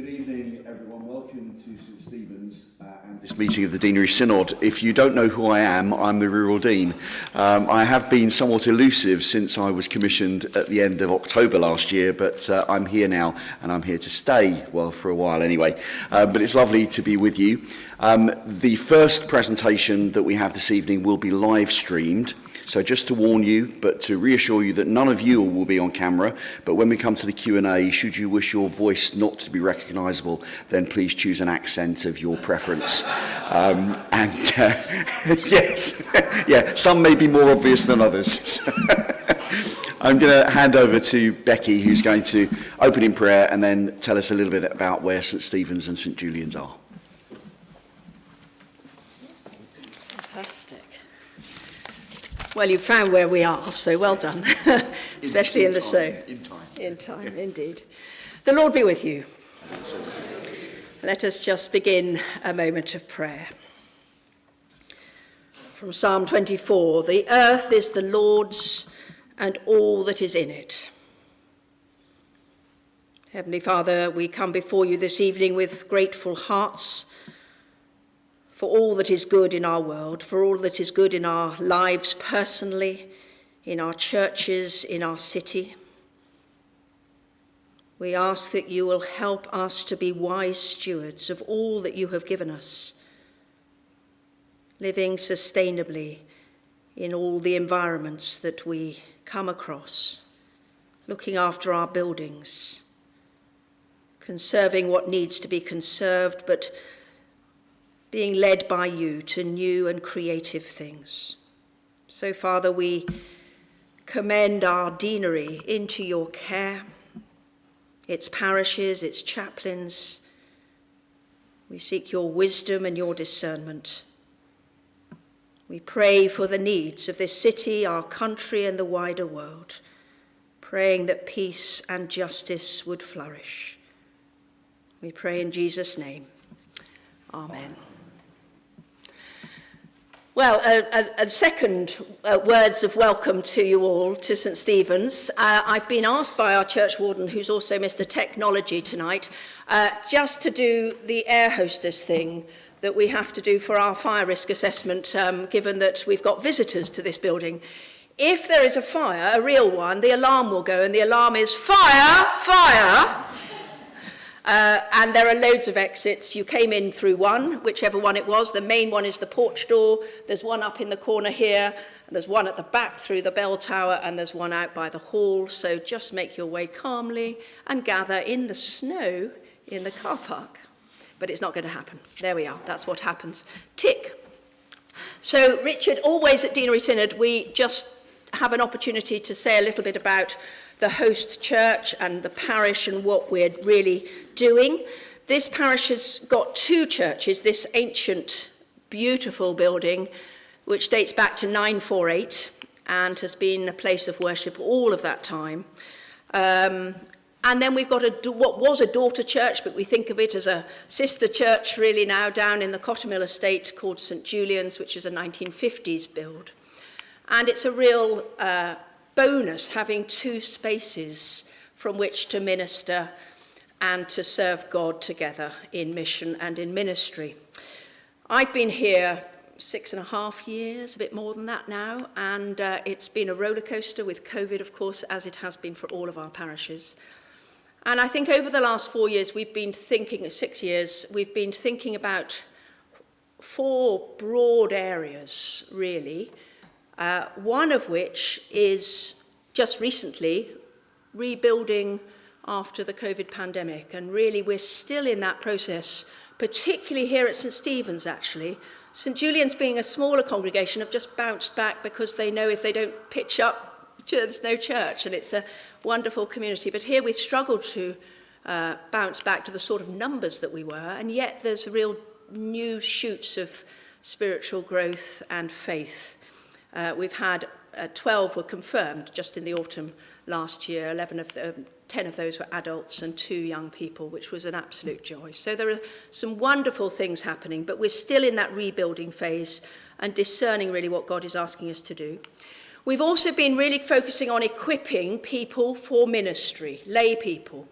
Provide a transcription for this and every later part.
Good evening, everyone. Welcome to St Stephen's and this meeting of the Deanery Synod. If you don't know who I am, I'm the Rural Dean. I have been somewhat elusive since I was commissioned at the end of October last year, but I'm here now and I'm here to stay, well, for a while anyway. But it's lovely to be with you. The first presentation that we have this evening will be live streamed. So just to warn you, but to reassure you that none of you will be on camera, but when we come to the Q&A, should you wish your voice not to be recognisable, then please choose an accent of your preference. Yes, yeah, some may be more obvious than others. I'm going to hand over to Becky, who's going to open in prayer and then tell us a little bit about where St Stephen's and St Julian's are. Well, you found where we are, so well done, especially in the so. In time, indeed. The Lord be with you. Let us just begin a moment of prayer. From Psalm 24, the earth is the Lord's and all that is in it. Heavenly Father, we come before you this evening with grateful hearts for all that is good in our world, for all that is good in our lives personally, in our churches, in our city. We ask that you will help us to be wise stewards of all that you have given us, living sustainably in all the environments that we come across, looking after our buildings, conserving what needs to be conserved, but being led by you to new and creative things. So, Father, we commend our deanery into your care, its parishes, its chaplains. We seek your wisdom and your discernment. We pray for the needs of this city, our country, and the wider world, praying that peace and justice would flourish. We pray in Jesus' name. Amen. Well, a second words of welcome to you all to St Stephen's. I've been asked by our church warden, who's also Mr. Technology tonight, just to do the air hostess thing that we have to do for our fire risk assessment, given that we've got visitors to this building. If there is a fire, a real one, the alarm will go, and the alarm is fire, fire. And there are loads of exits. You came in through one, whichever one it was. The main one is the porch door. There's one up in the corner here. There's one at the back through the bell tower, and there's one out by the hall. So just make your way calmly and gather in the snow in the car park. But it's not going to happen. There we are. That's what happens. Tick. So, Richard, always at Deanery Synod, we just have an opportunity to say a little bit about the host church and the parish and what we're really doing. This parish has got two churches, this ancient, beautiful building, which dates back to 948 and has been a place of worship all of that time. And then we've got what was a daughter church, but we think of it as a sister church really now down in the Cottermill estate called St Julian's, which is a 1950s build. And it's a real bonus having two spaces from which to minister and to serve God together in mission and in ministry. I've been here 6.5 years, a bit more than that now, and it's been a roller coaster with COVID, of course, as it has been for all of our parishes. And I think over the last 4 years, 6 years, we've been thinking about 4 broad areas, really, one of which is just recently rebuilding after the COVID pandemic. And really, we're still in that process, particularly here at St Stephen's, actually. St Julian's, being a smaller congregation, have just bounced back because they know if they don't pitch up, there's no church, and it's a wonderful community. But here we've struggled to bounce back to the sort of numbers that we were, and yet there's real new shoots of spiritual growth and faith. We've had 12 were confirmed just in the autumn last year. 10 of those were adults and 2 young people, which was an absolute joy. So there are some wonderful things happening, but we're still in that rebuilding phase and discerning really what God is asking us to do. We've also been really focusing on equipping people for ministry, lay people.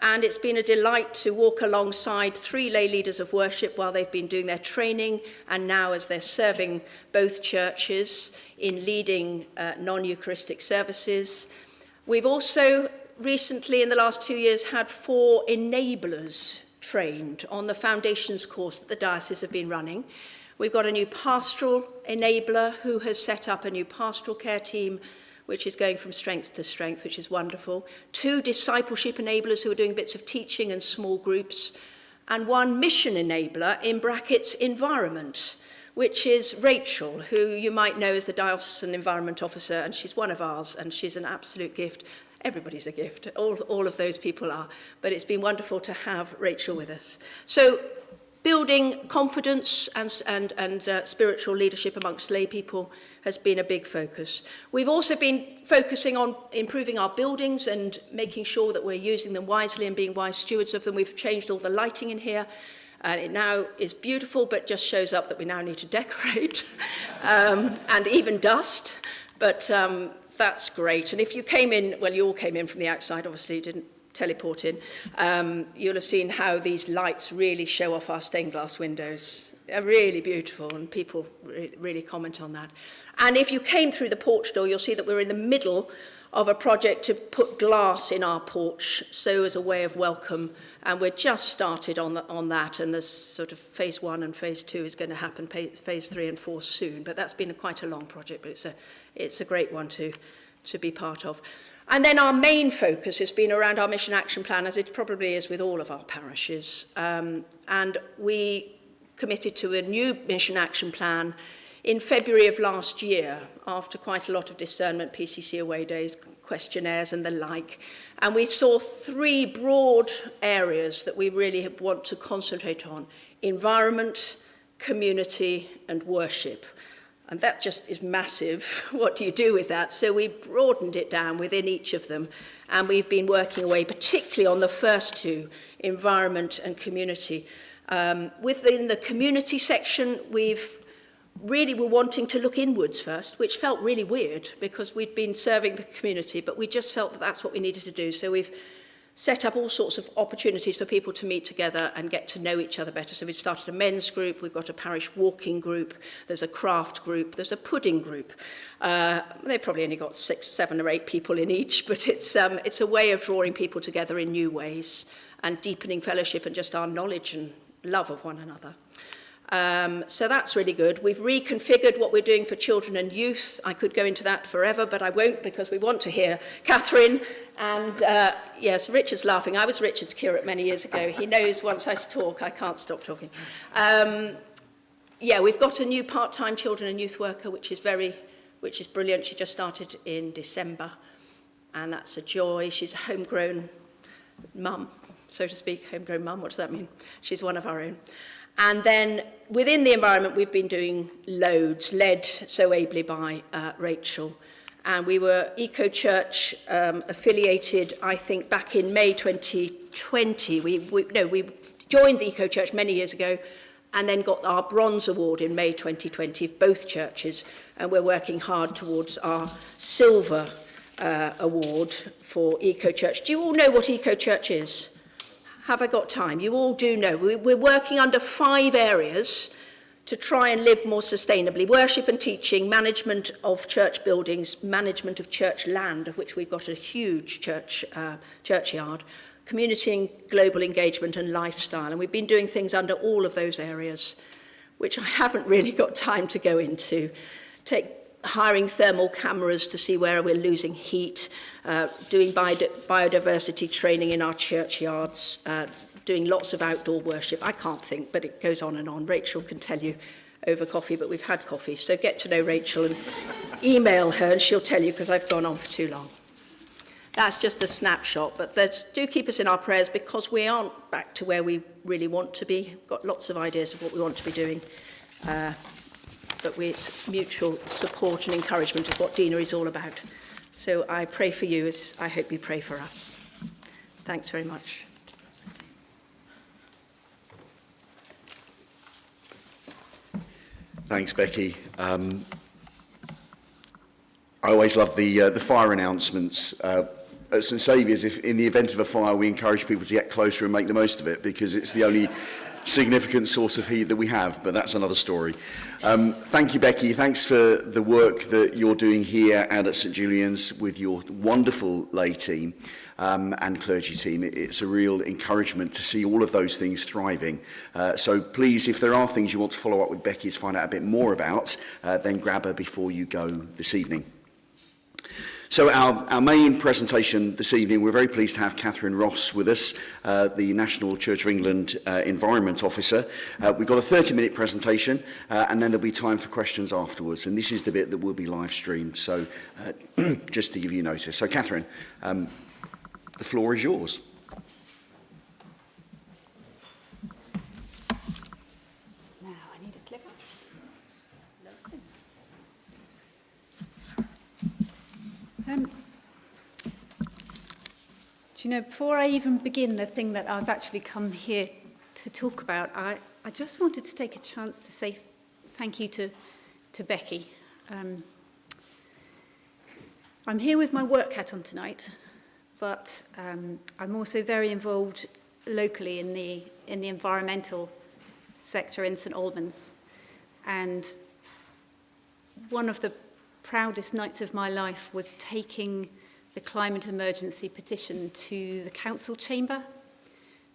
And it's been a delight to walk alongside 3 lay leaders of worship while they've been doing their training, and now as they're serving both churches in leading non-Eucharistic services. We've also recently, in the last 2 years, had 4 enablers trained on the foundations course that the diocese have been running. We've got a new pastoral enabler who has set up a new pastoral care team, which is going from strength to strength, which is wonderful. 2 discipleship enablers who are doing bits of teaching and small groups. And 1 mission enabler, in brackets, environment, which is Rachel, who you might know as the Diocesan Environment Officer, and she's one of ours, and she's an absolute gift. Everybody's a gift, all of those people are, but it's been wonderful to have Rachel with us. So, building confidence and spiritual leadership amongst lay people has been a big focus. We've also been focusing on improving our buildings and making sure that we're using them wisely and being wise stewards of them. We've changed all the lighting in here, and it now is beautiful, but just shows up that we now need to decorate and even dust. But that's great. And if you came in, well, you all came in from the outside, obviously you didn't teleport in, you'll have seen how these lights really show off our stained glass windows. They're really beautiful, and people really comment on that. And if you came through the porch door, you'll see that we're in the middle of a project to put glass in our porch, so as a way of welcome. And we're just started on that, and there's sort of phase 1 and phase 2 is going to happen, phase 3 and 4 soon. But that's been quite a long project, but it's a great one to be part of. And then our main focus has been around our mission action plan, as it probably is with all of our parishes. And we committed to a new mission action plan in February of last year, after quite a lot of discernment, PCC away days, questionnaires and the like. And we saw 3 broad areas that we really want to concentrate on: environment, community, and worship. And that just is massive. What do you do with that? So we broadened it down within each of them, and we've been working away particularly on the first 2, environment and community. Within the community section, we're wanting to look inwards first, which felt really weird because we'd been serving the community, but we just felt that that's what we needed to do. So we've set up all sorts of opportunities for people to meet together and get to know each other better. So we've started a men's group, we've got a parish walking group, there's a craft group, there's a pudding group. They've probably only got 6, 7 or 8 people in each, but it's a way of drawing people together in new ways and deepening fellowship and just our knowledge and love of one another. So that's really good. We've reconfigured what we're doing for children and youth. I could go into that forever, but I won't, because we want to hear Catherine. And yes, Richard's laughing. I was Richard's curate many years ago. He knows once I talk, I can't stop talking. Yeah, we've got a new part-time children and youth worker, which is brilliant. She just started in December, and that's a joy. She's a homegrown mum, so to speak. Homegrown mum, what does that mean? She's one of our own. And then within the environment, we've been doing loads, led so ably by Rachel. And we were Eco Church affiliated, I think, back in May 2020. We joined the Eco Church many years ago and then got our Bronze Award in May 2020 of both churches. And we're working hard towards our Silver Award for Eco Church. Do you all know what Eco Church is? Have I got time? You all do know. We're working under 5 areas to try and live more sustainably. Worship and teaching, management of church buildings, management of church land, of which we've got a huge churchyard, community and global engagement, and lifestyle. And we've been doing things under all of those areas, which I haven't really got time to go into. Hiring thermal cameras to see where we're losing heat, doing biodiversity training in our churchyards, doing lots of outdoor worship. I can't think, but it goes on and on. Rachel can tell you over coffee, but we've had coffee. So get to know Rachel and email her, and she'll tell you, because I've gone on for too long. That's just a snapshot, but do keep us in our prayers, because we aren't back to where we really want to be. We've got lots of ideas of what we want to be doing. But it's mutual support and encouragement of what Deanery is all about. So I pray for you, as I hope you pray for us. Thanks very much. Thanks, Becky. I always love the fire announcements at St Saviour's, if in the event of a fire, we encourage people to get closer and make the most of it, because it's the only significant source of heat that we have, but that's another story. Thank you, Becky. Thanks for the work that you're doing here and at St Julian's with your wonderful lay team and clergy team. It's a real encouragement to see all of those things thriving. So please, if there are things you want to follow up with Becky to find out a bit more about, then grab her before you go this evening. So our main presentation this evening, we're very pleased to have Catherine Ross with us, the National Church of England Environment Officer. We've got a 30-minute presentation, and then there'll be time for questions afterwards. And this is the bit that will be live streamed, so just to give you notice. So Catherine, the floor is yours. Now I need a clicker. Lovely. Do you know, before I even begin the thing that I've actually come here to talk about, I just wanted to take a chance to say thank you to Becky. I'm here with my work hat on tonight, but I'm also very involved locally in the environmental sector in St Albans. And one of the proudest nights of my life was taking the climate emergency petition to the council chamber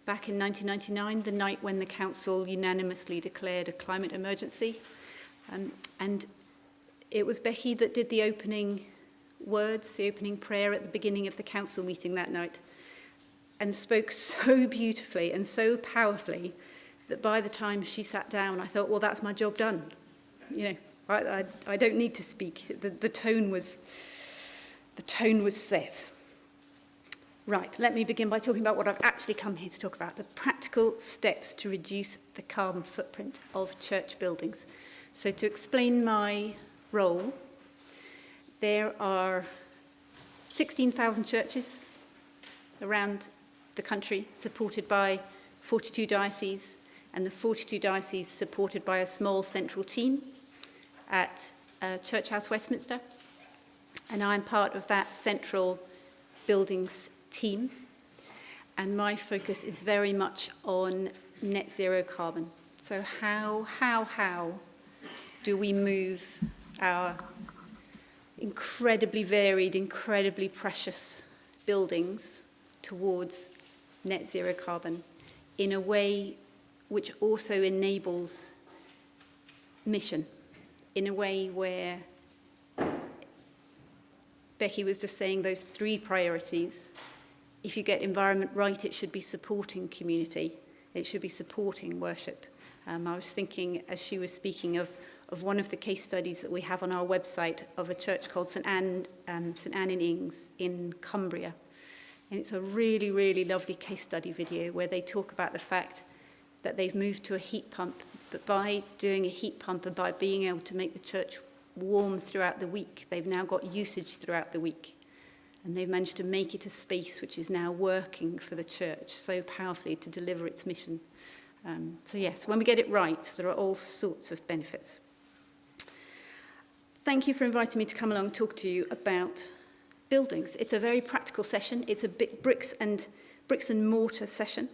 back in 1999, the night when the council unanimously declared a climate emergency. And it was Becky that did the opening words, the opening prayer at the beginning of the council meeting that night, and spoke so beautifully and so powerfully that by the time she sat down, I thought, well, that's my job done. You know, I don't need to speak. The tone was set. Right, let me begin by talking about what I've actually come here to talk about, the practical steps to reduce the carbon footprint of church buildings. So to explain my role, there are 16,000 churches around the country supported by 42 dioceses, and the 42 dioceses supported by a small central team at Church House Westminster. And I'm part of that central buildings team. And my focus is very much on net zero carbon. So how do we move our incredibly varied, incredibly precious buildings towards net zero carbon in a way which also enables mission, in a way where Becky was just saying those three priorities. If you get environment right, it should be supporting community. It should be supporting worship. I was thinking, as she was speaking, of one of the case studies that we have on our website of a church called St Anne in Ings in Cumbria. And it's a really, really lovely case study video where they talk about the fact that they've moved to a heat pump, but by doing a heat pump and by being able to make the church warm throughout the week, they've now got usage throughout the week. And they've managed to make it a space which is now working for the church so powerfully to deliver its mission. So yes, when we get it right, there are all sorts of benefits. Thank you for inviting me to come along and talk to you about buildings. It's a very practical session. It's a bit bricks and mortar session.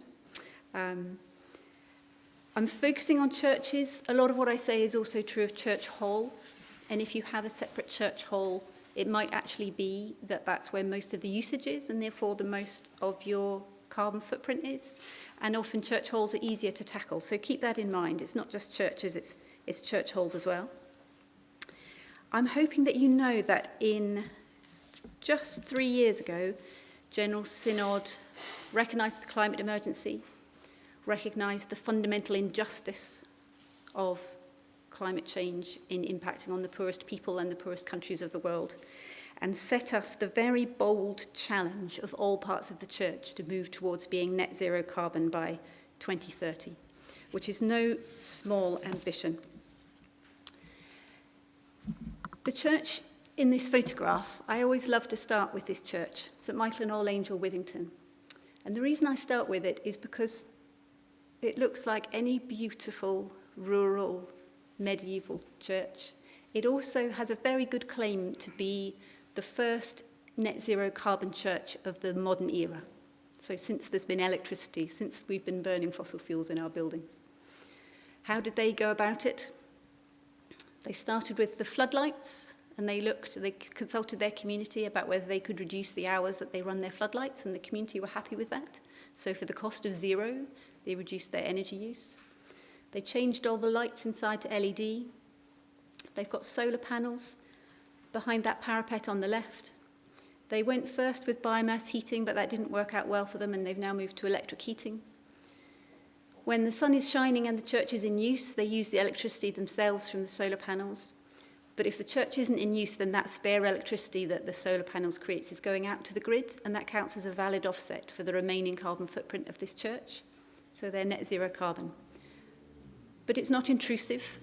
I'm focusing on churches. A lot of what I say is also true of church halls. And if you have a separate church hall, it might actually be that that's where most of the usage is and therefore the most of your carbon footprint is. And often church halls are easier to tackle. So keep that in mind. It's not just churches, it's church halls as well. I'm hoping that you know that in just 3 years ago, General Synod recognised the climate emergency, recognised the fundamental injustice of climate change in impacting on the poorest people and the poorest countries of the world, and set us the very bold challenge of all parts of the church to move towards being net zero carbon by 2030, which is no small ambition. The church in this photograph, I always love to start with this church, St Michael and All Angel, Withington. And the reason I start with it is because it looks like any beautiful, rural, medieval church. It also has a very good claim to be the first net zero carbon church of the modern era. So since there's been electricity, since we've been burning fossil fuels in our buildings. How did they go about it? They started with the floodlights, and they consulted their community about whether they could reduce the hours that they run their floodlights, and the community were happy with that. So for the cost of zero, they reduced their energy use. They changed all the lights inside to LED. They've got solar panels behind that parapet on the left. They went first with biomass heating, but that didn't work out well for them, and they've now moved to electric heating. When the sun is shining and the church is in use, they use the electricity themselves from the solar panels. But if the church isn't in use, then that spare electricity that the solar panels creates is going out to the grid, and that counts as a valid offset for the remaining carbon footprint of this church. So they're net zero carbon. But it's not intrusive.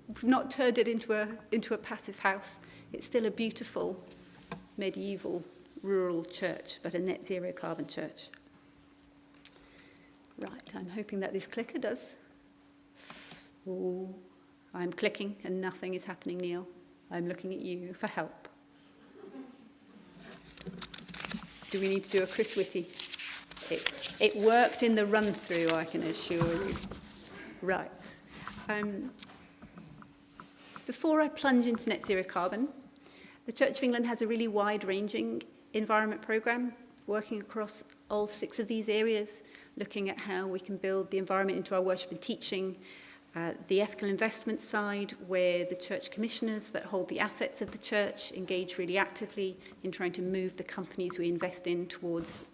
We've not turned it into a passive house. It's still a beautiful, medieval, rural church, but a net zero carbon church. Right, I'm hoping that this clicker does. Oh, I'm clicking and nothing is happening, Neil. I'm looking at you for help. Do we need to do a Chris Whitty? It worked in the run-through, I can assure you. Right. Before I plunge into net zero carbon, the Church of England has a really wide-ranging environment programme working across all 6 of these areas, looking at how we can build the environment into our worship and teaching, the ethical investment side, where the church commissioners that hold the assets of the church engage really actively in trying to move the companies we invest in towards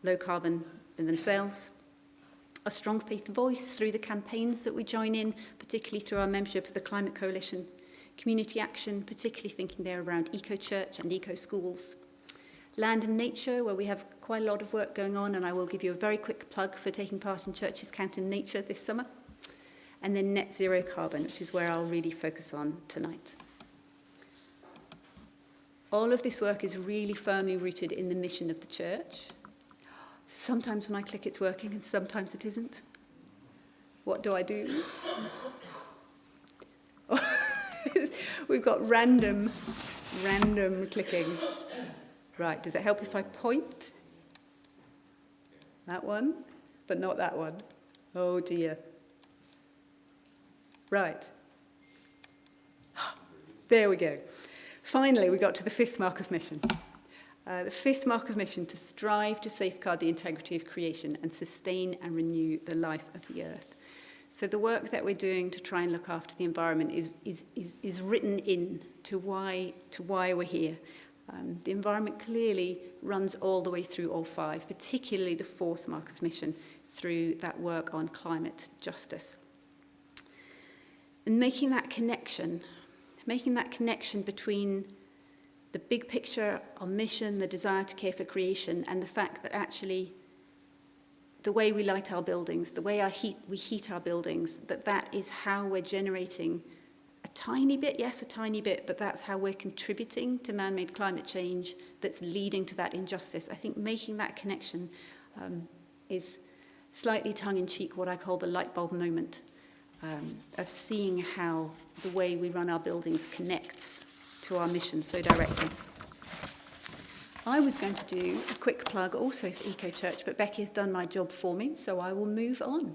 low carbon in themselves. A strong faith voice through the campaigns that we join in, particularly through our membership of the Climate Coalition. Community action, particularly thinking there around eco-church and eco-schools. Land and nature, where we have quite a lot of work going on, and I will give you a very quick plug for taking part in Churches Count in Nature this summer. And then net zero carbon, which is where I'll really focus on tonight. All of this work is really firmly rooted in the mission of the church. Sometimes when I click it's working and sometimes it isn't. What do I do? We've got random clicking. Right, does it help if I point? That one, but not that one. Oh dear. Right. There we go. Finally, we got to the 5th mark of mission. The 5th mark of mission, to strive to safeguard the integrity of creation and sustain and renew the life of the earth. So the work that we're doing to try and look after the environment is written in to why we're here. The environment clearly runs all the way through all 5, particularly the 4th mark of mission, through that work on climate justice. And making that connection between the big picture, our mission, the desire to care for creation, and the fact that actually the way we light our buildings, the way we heat our buildings, that is how we're generating a tiny bit, yes, a tiny bit, but that's how we're contributing to man-made climate change that's leading to that injustice. I think making that connection is slightly tongue-in-cheek what I call the light bulb moment of seeing how the way we run our buildings connects to our mission so directly. I was going to do a quick plug also for Eco-Church, but Becky has done my job for me, so I will move on.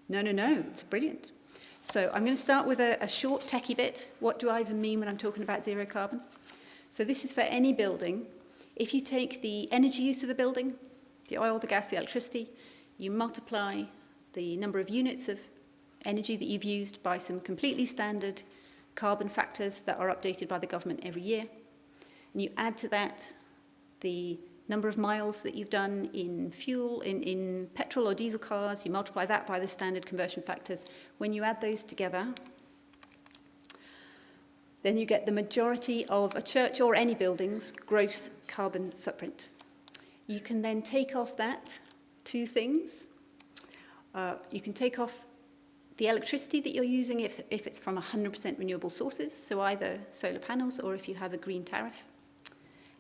No, it's brilliant. So I'm going to start with a short techie bit. What do I even mean when I'm talking about zero carbon? So this is for any building. If you take the energy use of a building, the oil, the gas, the electricity, you multiply the number of units of energy that you've used by some completely standard carbon factors that are updated by the government every year. And you add to that the number of miles that you've done in fuel, in petrol or diesel cars, you multiply that by the standard conversion factors. When you add those together, then you get the majority of a church or any building's gross carbon footprint. You can then take off that 2 things. You can take off the electricity that you're using if it's from 100% renewable sources, so either solar panels or if you have a green tariff.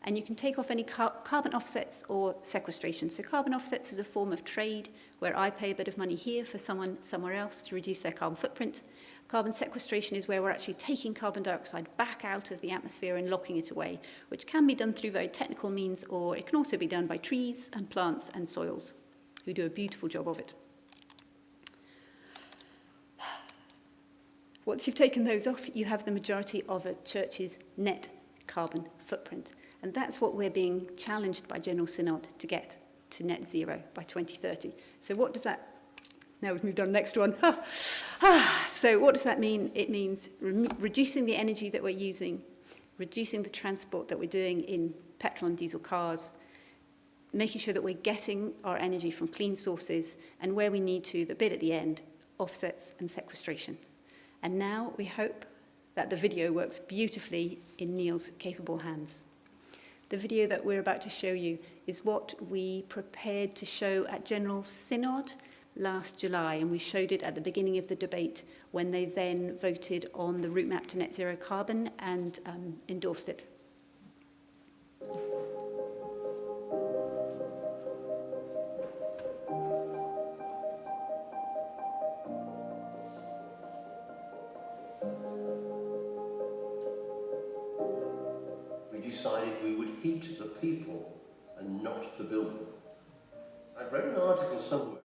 And you can take off any carbon offsets or sequestration. So carbon offsets is a form of trade where I pay a bit of money here for someone somewhere else to reduce their carbon footprint. Carbon sequestration is where we're actually taking carbon dioxide back out of the atmosphere and locking it away, which can be done through very technical means, or it can also be done by trees and plants and soils, who do a beautiful job of it. Once you've taken those off, you have the majority of a church's net carbon footprint. And that's what we're being challenged by General Synod to get to net zero by 2030. So what does that, now we've moved on, next one. So what does that mean? It means reducing the energy that we're using, reducing the transport that we're doing in petrol and diesel cars, making sure that we're getting our energy from clean sources, and where we need to, the bit at the end, offsets and sequestration. And now we hope that the video works beautifully in Neil's capable hands. The video that we're about to show you is what we prepared to show at General Synod last July, and we showed it at the beginning of the debate when they then voted on the route map to net zero carbon and endorsed it. We decided we would heat the people and not the building. I read an article somewhere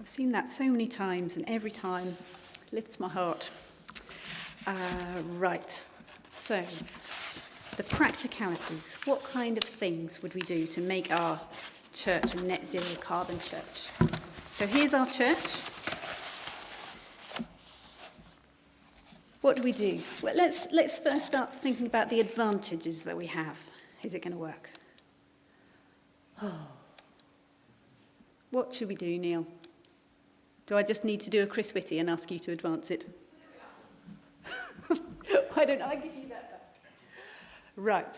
I've seen that so many times, and every time lifts my heart. Right, so the practicalities. What kind of things would we do to make our church a net zero carbon church? So here's our church. What do we do? Well, let's first start thinking about the advantages that we have. Is it going to work? What should we do, Neil? Do I just need to do a Chris Whitty and ask you to advance it? Why don't I give you that back? Right.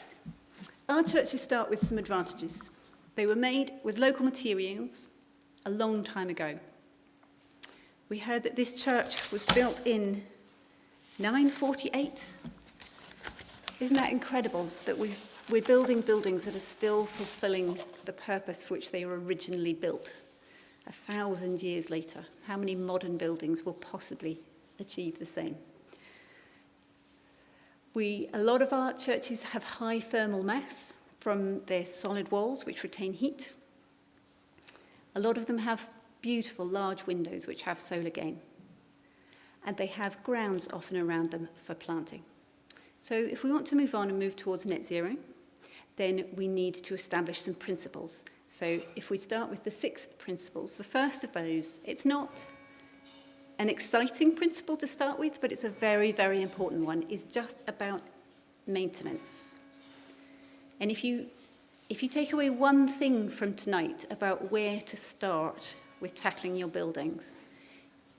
Our churches start with some advantages. They were made with local materials a long time ago. We heard that this church was built in 948. Isn't that incredible that we're building buildings that are still fulfilling the purpose for which they were originally built 1,000 years later? How many modern buildings will possibly achieve the same? A lot of our churches have high thermal mass from their solid walls, which retain heat. A lot of them have beautiful large windows, which have solar gain. And they have grounds often around them for planting. So if we want to move on and move towards net zero, then we need to establish some principles. So if we start with the 6 principles, the first of those, it's not an exciting principle to start with, but it's a very, very important one, is just about maintenance. And if you take away one thing from tonight about where to start with tackling your buildings,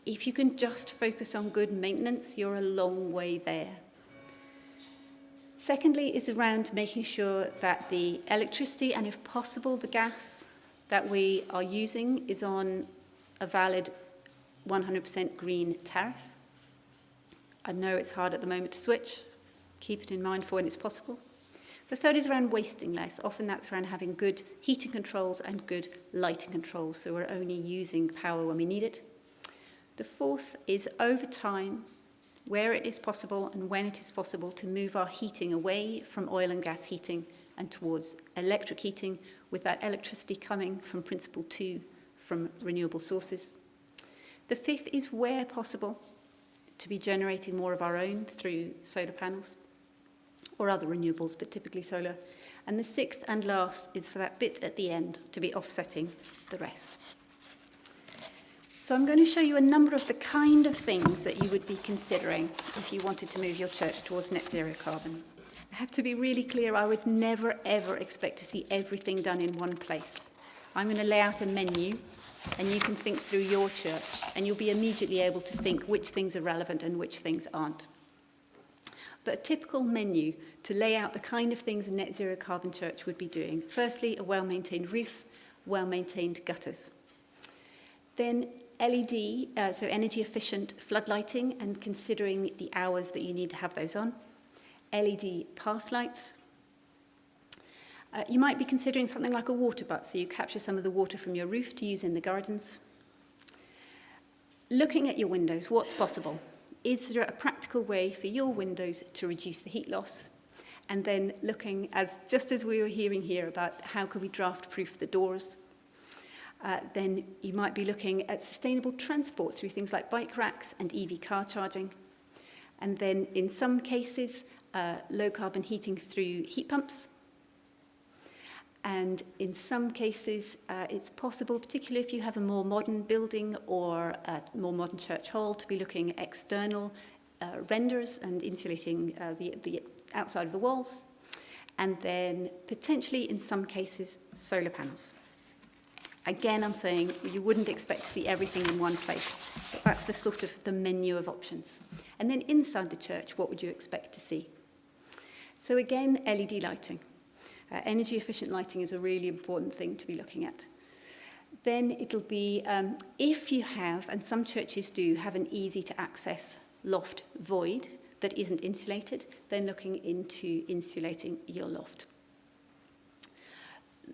if you can just focus on good maintenance, you're a long way there. Secondly, is around making sure that the electricity and, if possible, the gas that we are using is on a valid 100% green tariff. I know it's hard at the moment to switch. Keep it in mind for when it's possible. The third is around wasting less. Often that's around having good heating controls and good lighting controls, so we're only using power when we need it. The fourth is, over time, where it is possible and when it is possible, to move our heating away from oil and gas heating and towards electric heating, with that electricity coming from Principle 2 from renewable sources. The fifth is, where possible, to be generating more of our own through solar panels or other renewables, but typically solar. And the sixth and last is for that bit at the end to be offsetting the rest. So I'm going to show you a number of the kind of things that you would be considering if you wanted to move your church towards net zero carbon. I have to be really clear, I would never ever expect to see everything done in one place. I'm going to lay out a menu and you can think through your church and you'll be immediately able to think which things are relevant and which things aren't. But a typical menu to lay out the kind of things a net zero carbon church would be doing. Firstly, a well-maintained roof, well-maintained gutters. Then LED, so energy efficient floodlighting, and considering the hours that you need to have those on. LED path lights. You might be considering something like a water butt, so you capture some of the water from your roof to use in the gardens. Looking at your windows, what's possible? Is there a practical way for your windows to reduce the heat loss? And then looking, just as we were hearing here, about how could we draft-proof the doors. Then you might be looking at sustainable transport through things like bike racks and EV car charging. And then in some cases, low carbon heating through heat pumps. And in some cases, it's possible, particularly if you have a more modern building or a more modern church hall, to be looking at external renders and insulating the outside of the walls. And then potentially, in some cases, solar panels. Again, I'm saying you wouldn't expect to see everything in one place, but that's the sort of the menu of options. And then inside the church, what would you expect to see? So again, LED lighting. Energy efficient lighting is a really important thing to be looking at. Then it'll be, if you have, and some churches do, have an easy to access loft void that isn't insulated, then looking into insulating your loft.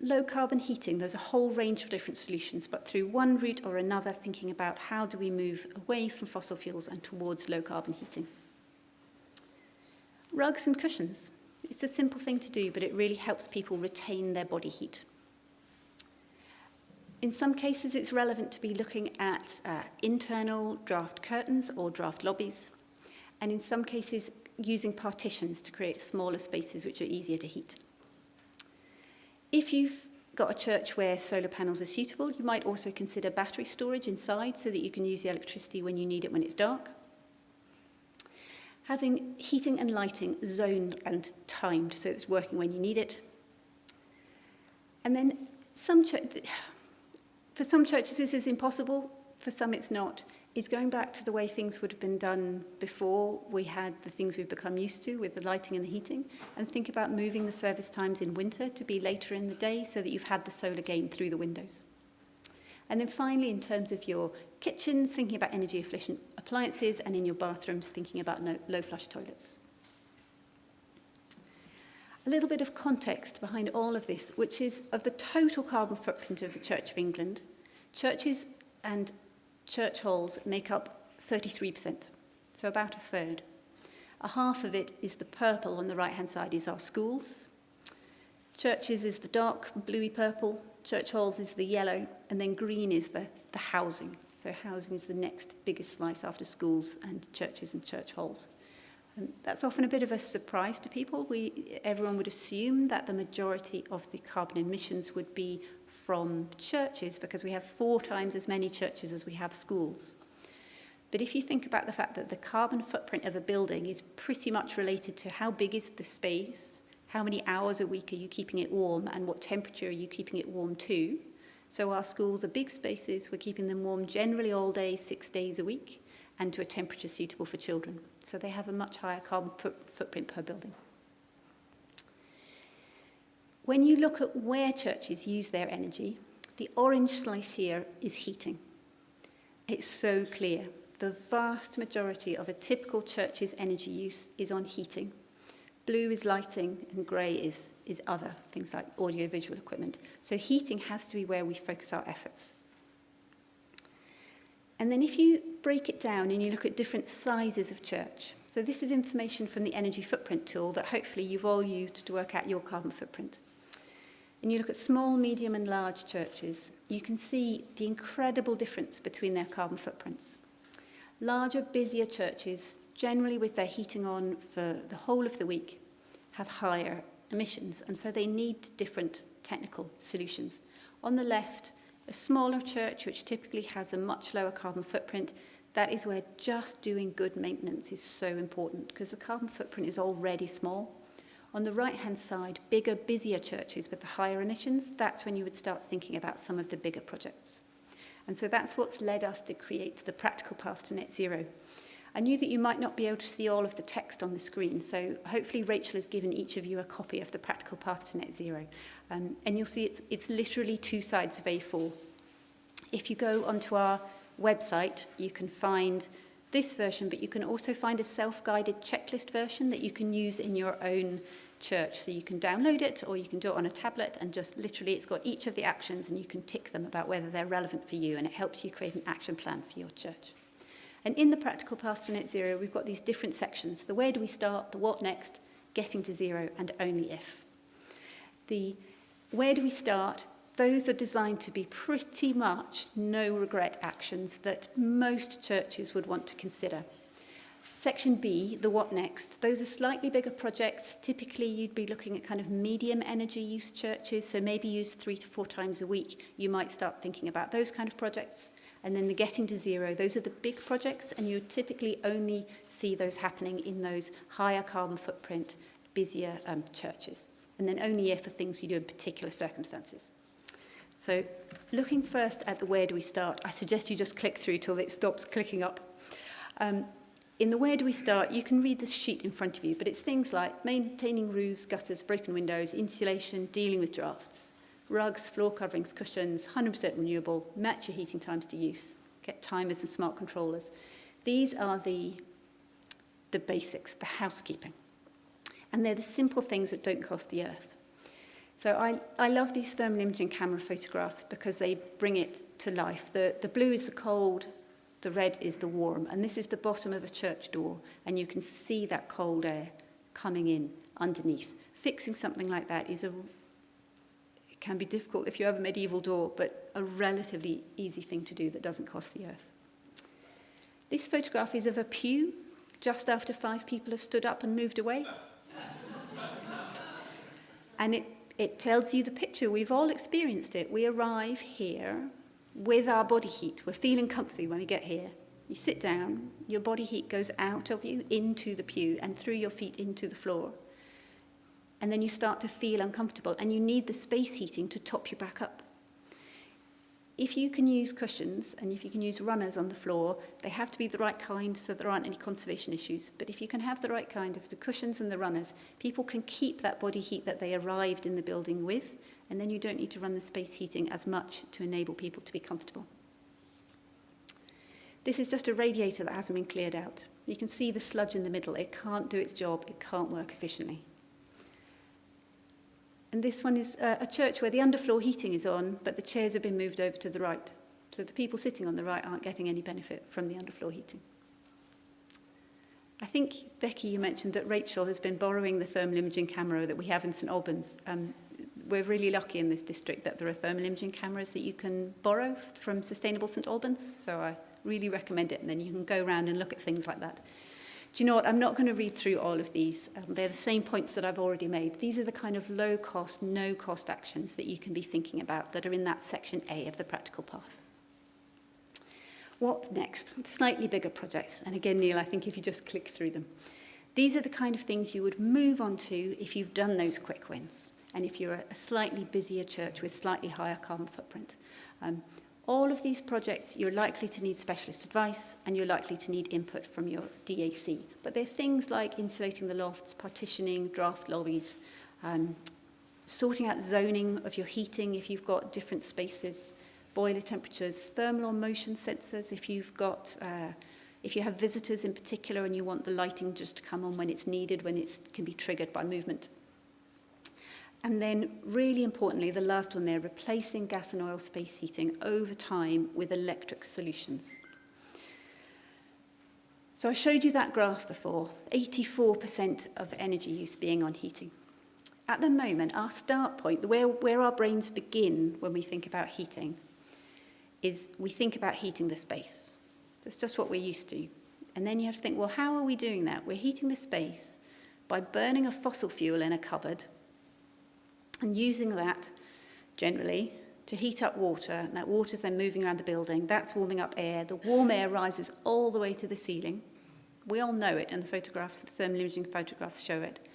Low carbon heating, there's a whole range of different solutions, but through one route or another, thinking about how do we move away from fossil fuels and towards low carbon heating. Rugs and cushions. It's a simple thing to do, but it really helps people retain their body heat. In some cases, it's relevant to be looking at internal draft curtains or draft lobbies, and in some cases, using partitions to create smaller spaces which are easier to heat. If you've got a church where solar panels are suitable, you might also consider battery storage inside so that you can use the electricity when you need it when it's dark. Having heating and lighting zoned and timed so it's working when you need it. And then for some churches this is impossible, for some it's not. It's going back to the way things would have been done before we had the things we've become used to with the lighting and the heating, and think about moving the service times in winter to be later in the day so that you've had the solar gain through the windows. And then finally, in terms of your kitchens, thinking about energy efficient appliances, and in your bathrooms, thinking about low flush toilets. A little bit of context behind all of this, which is of the total carbon footprint of the Church of England, churches and church halls make up 33%, so about a third. A half of it is the purple on the right-hand side, is our schools. Churches is the dark bluey purple, church halls is the yellow, and then green is the housing. So housing is the next biggest slice after schools and churches and church halls. And that's often a bit of a surprise to people. Everyone would assume that the majority of the carbon emissions would be from churches because we have 4 times as many churches as we have schools. But if you think about the fact that the carbon footprint of a building is pretty much related to how big is the space, how many hours a week are you keeping it warm, and what temperature are you keeping it warm to. So our schools are big spaces, we're keeping them warm generally all day, 6 days a week, and to a temperature suitable for children. So they have a much higher carbon footprint per building. When you look at where churches use their energy, the orange slice here is heating. It's so clear. The vast majority of a typical church's energy use is on heating. Blue is lighting and grey is other, things like audio-visual equipment. So heating has to be where we focus our efforts. And then if you break it down and you look at different sizes of church, so this is information from the energy footprint tool that hopefully you've all used to work out your carbon footprint. And you look at small, medium and large churches, you can see the incredible difference between their carbon footprints. Larger, busier churches, generally with their heating on for the whole of the week, have higher emissions, and so they need different technical solutions. On the left, a smaller church, which typically has a much lower carbon footprint, that is where just doing good maintenance is so important, because the carbon footprint is already small. On the right-hand side, bigger, busier churches with the higher emissions, that's when you would start thinking about some of the bigger projects. And so that's what's led us to create the practical path to net zero. I knew that you might not be able to see all of the text on the screen, so hopefully Rachel has given each of you a copy of the practical path to net zero. And you'll see it's literally 2 sides of A4. If you go onto our website, you can find this version, but you can also find a self-guided checklist version that you can use in your own church. So you can download it, or you can do it on a tablet, and just literally it's got each of the actions and you can tick them about whether they're relevant for you, and it helps you create an action plan for your church. And in the practical path to net zero, we've got these different sections: the where do we start, the what next, getting to zero, and only if. The where do we start, those are designed to be pretty much no regret actions that most churches would want to consider. Section B, the what next, those are slightly bigger projects. Typically you'd be looking at kind of medium energy use churches, so maybe used 3 to 4 times a week. You might start thinking about those kind of projects. And then the getting to zero, those are the big projects, and you typically only see those happening in those higher carbon footprint, busier churches. And then only if for things you do in particular circumstances. So looking first at the where do we start, I suggest you just click through till it stops clicking up. In the where do we start, you can read this sheet in front of you, but it's things like maintaining roofs, gutters, broken windows, insulation, dealing with drafts, rugs, floor coverings, cushions, 100% renewable, match your heating times to use, get timers and smart controllers. These are the basics, the housekeeping. And they're the simple things that don't cost the earth. So I love these thermal imaging camera photographs because they bring it to life. The blue is the cold, the red is the warm, and this is the bottom of a church door, and you can see that cold air coming in underneath. Fixing something like that can be difficult if you have a medieval door, but a relatively easy thing to do that doesn't cost the earth. This photograph is of a pew just after 5 people have stood up and moved away. And it tells you the picture. We've all experienced it. We arrive here with our body heat. We're feeling comfy when we get here. You sit down, your body heat goes out of you into the pew and through your feet into the floor. And then you start to feel uncomfortable, and you need the space heating to top you back up. If you can use cushions and if you can use runners on the floor, they have to be the right kind so there aren't any conservation issues. But if you can have the right kind of the cushions and the runners, people can keep that body heat that they arrived in the building with, and then you don't need to run the space heating as much to enable people to be comfortable. This is just a radiator that hasn't been cleared out. You can see the sludge in the middle. It can't do its job. It can't work efficiently. And this one is a church where the underfloor heating is on, but the chairs have been moved over to the right. So the people sitting on the right aren't getting any benefit from the underfloor heating. I think, Becky, you mentioned that Rachel has been borrowing the thermal imaging camera that we have in St Albans. We're really lucky in this district that there are thermal imaging cameras that you can borrow from Sustainable St Albans, so I really recommend it, and then you can go around and look at things like that. Do you know what? I'm not going to read through all of these. They're the same points that I've already made. These are the kind of low-cost, no-cost actions that you can be thinking about that are in that section A of the practical path. What next? Slightly bigger projects. And again, Neil, I think if you just click through them. These are the kind of things you would move on to if you've done those quick wins, and if you're a slightly busier church with slightly higher carbon footprint. All of these projects, you're likely to need specialist advice and you're likely to need input from your DAC. But they're things like insulating the lofts, partitioning, draft lobbies, sorting out zoning of your heating if you've got different spaces, boiler temperatures, thermal or motion sensors if if you have visitors in particular and you want the lighting just to come on when it's needed, when it can be triggered by movement. And then, really importantly, the last one there, replacing gas and oil space heating over time with electric solutions. So I showed you that graph before, 84% of energy use being on heating. At the moment, our start point, where our brains begin when we think about heating, is we think about heating the space. That's just what we're used to. And then you have to think, well, how are we doing that? We're heating the space by burning a fossil fuel in a cupboard, and using that, generally, to heat up water. And that water's then moving around the building. That's warming up air. The warm air rises all the way to the ceiling. We all know it, and the photographs, the thermal imaging photographs show it.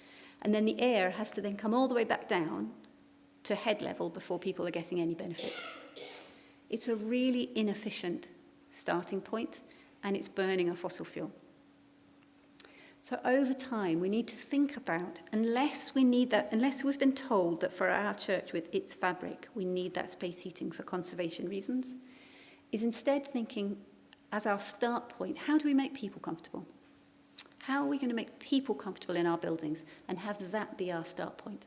And then the air has to then come all the way back down to head level before people are getting any benefit. It's a really inefficient starting point, and it's burning a fossil fuel. So over time, we need to think about, unless we've been told that for our church with its fabric, we need that space heating for conservation reasons, is instead thinking as our start point, how do we make people comfortable? How are we going to make people comfortable in our buildings and have that be our start point?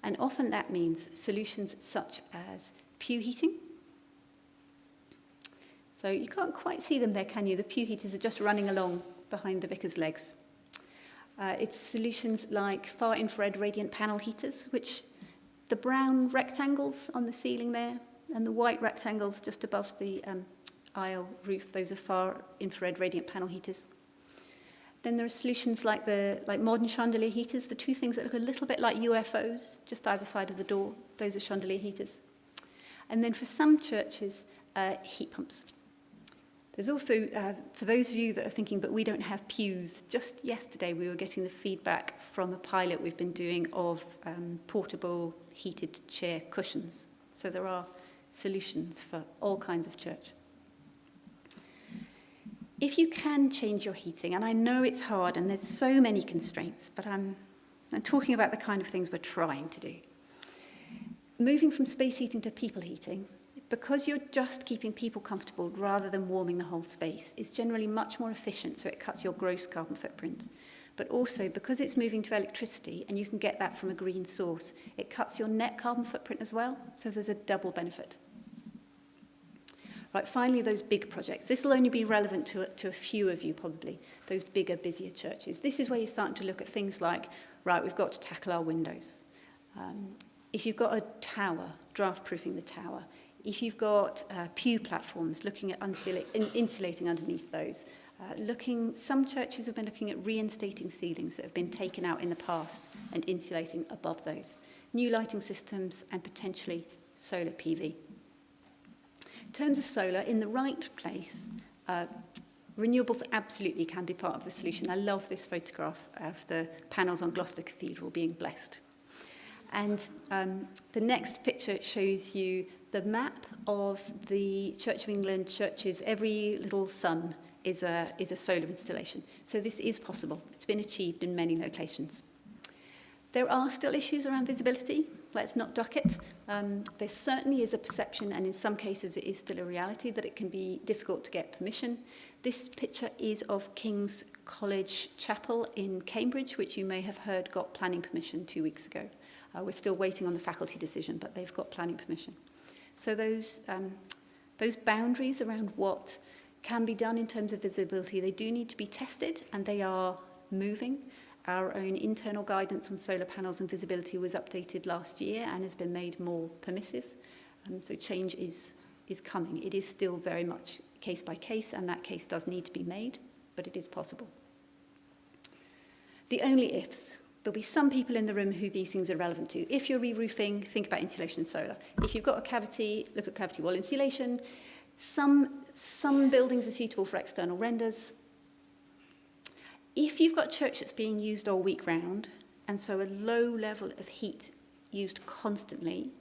And often that means solutions such as pew heating. So you can't quite see them there, can you? The pew heaters are just running along behind the vicar's legs. It's solutions like far infrared radiant panel heaters, which the brown rectangles on the ceiling there and the white rectangles just above the aisle roof, those are far infrared radiant panel heaters. Then there are solutions like modern chandelier heaters, the two things that look a little bit like UFOs, just either side of the door. Those are chandelier heaters. And then for some churches, heat pumps. There's also, for those of you that are thinking, but we don't have pews, just yesterday we were getting the feedback from a pilot we've been doing of portable heated chair cushions. So there are solutions for all kinds of church. If you can change your heating, and I know it's hard and there's so many constraints, but I'm talking about the kind of things we're trying to do. Moving from space heating to people heating, because you're just keeping people comfortable rather than warming the whole space, is generally much more efficient, so it cuts your gross carbon footprint. But also, because it's moving to electricity, and you can get that from a green source, it cuts your net carbon footprint as well, so there's a double benefit. Right, finally, those big projects. This will only be relevant to a few of you, probably, those bigger, busier churches. This is where you're starting to look at things like, right, we've got to tackle our windows. If you've got a tower, draft-proofing the tower. If you've got pew platforms, looking at insulating underneath those. Some churches have been looking at reinstating ceilings that have been taken out in the past and insulating above those. New lighting systems and potentially solar PV. In terms of solar, in the right place, renewables absolutely can be part of the solution. I love this photograph of the panels on Gloucester Cathedral being blessed. And the next picture shows you the map of the Church of England churches. Every little sun is a solar installation. So this is possible. It's been achieved in many locations. There are still issues around visibility. Let's not duck it. There certainly is a perception, and in some cases it is still a reality, that it can be difficult to get permission. This picture is of King's College Chapel in Cambridge, which you may have heard got planning permission 2 weeks ago. We're still waiting on the faculty decision, but they've got planning permission. So those boundaries around what can be done in terms of visibility, they do need to be tested, and they are moving. Our own internal guidance on solar panels and visibility was updated last year and has been made more permissive. So change is coming. It is still very much case by case, and that case does need to be made, but it is possible. The only ifs. There'll be some people in the room who these things are relevant to. If you're re-roofing, think about insulation and solar. If you've got a cavity, look at cavity wall insulation. Some buildings are suitable for external renders. If you've got a church that's being used all week round, and so a low level of heat used constantly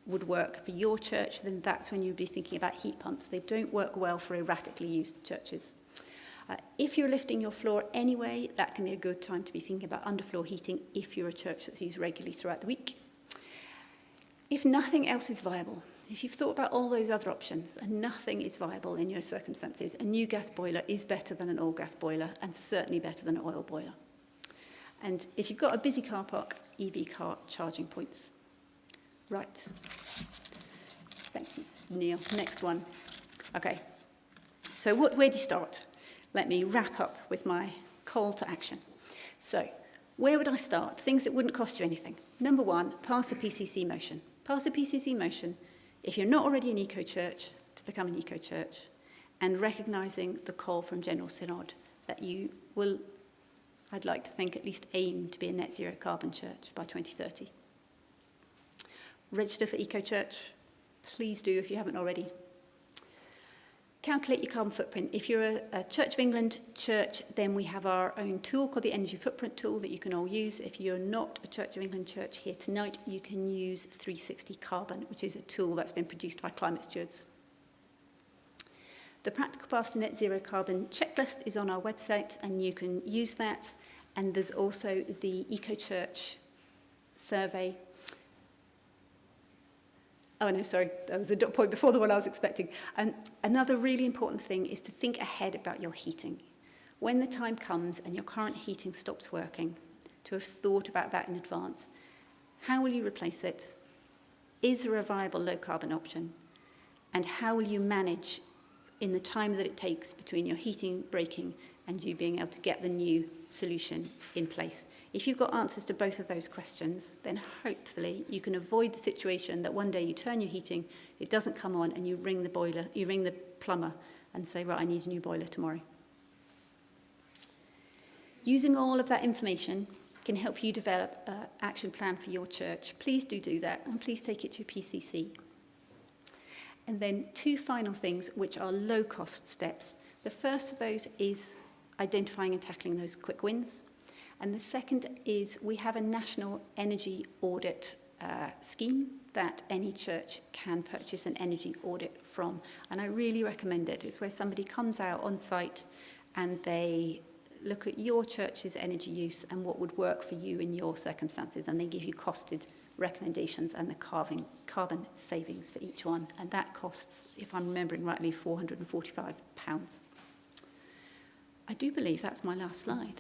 would work for your church, then that's when you'd be thinking about heat pumps. They don't work well for erratically used churches. If you're lifting your floor anyway, that can be a good time to be thinking about underfloor heating if you're a church that's used regularly throughout the week. If nothing else is viable, if you've thought about all those other options and nothing is viable in your circumstances, a new gas boiler is better than an old gas boiler and certainly better than an oil boiler. And if you've got a busy car park, EV car charging points. Right. Thank you, Neil. Next one. Okay. So where do you start? Let me wrap up with my call to action. So, where would I start? Things that wouldn't cost you anything. Number one, pass a PCC motion. Pass a PCC motion if you're not already an eco-church to become an eco-church, and recognising the call from General Synod that you will, I'd like to think, at least aim to be a net zero carbon church by 2030. Register for eco-church. Please do if you haven't already. Calculate your carbon footprint. If you're a Church of England church, then we have our own tool called the Energy Footprint tool that you can all use. If you're not a Church of England church here tonight, you can use 360 Carbon, which is a tool that's been produced by Climate Stewards. The Practical Path to Net Zero Carbon checklist is on our website, and you can use that. And there's also the Eco Church survey. Oh, no, sorry, that was a dot point before the one I was expecting. Another really important thing is to think ahead about your heating. When the time comes and your current heating stops working, to have thought about that in advance. How will you replace it? Is there a viable low-carbon option? And how will you manage in the time that it takes between your heating breaking and you being able to get the new solution in place? If you've got answers to both of those questions, then hopefully you can avoid the situation that one day you turn your heating, it doesn't come on, and you ring the plumber and say, right, I need a new boiler tomorrow. Using all of that information can help you develop an action plan for your church. Please do that, and please take it to PCC. And then two final things, which are low-cost steps. The first of those is identifying and tackling those quick wins. And the second is we have a national energy audit scheme that any church can purchase an energy audit from. And I really recommend it. It's where somebody comes out on site and they look at your church's energy use and what would work for you in your circumstances, and they give you costed recommendations and the carbon savings for each one. And that costs, if I'm remembering rightly, £445. I do believe that's my last slide.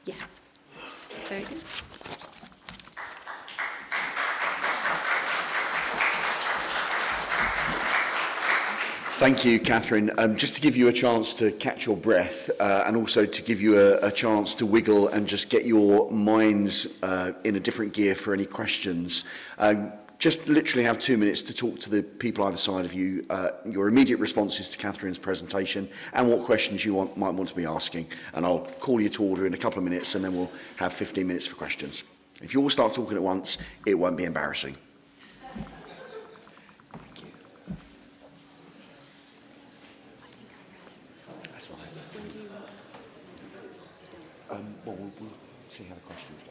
Yes. Very good. Thank you, Catherine. Just to give you a chance to catch your breath and also to give you a chance to wiggle and just get your minds in a different gear for any questions. Just literally have 2 minutes to talk to the people either side of you, your immediate responses to Catherine's presentation and what questions you might want to be asking. And I'll call you to order in a couple of minutes and then we'll have 15 minutes for questions. If you all start talking at once, it won't be embarrassing. Well, we'll see how the questions go.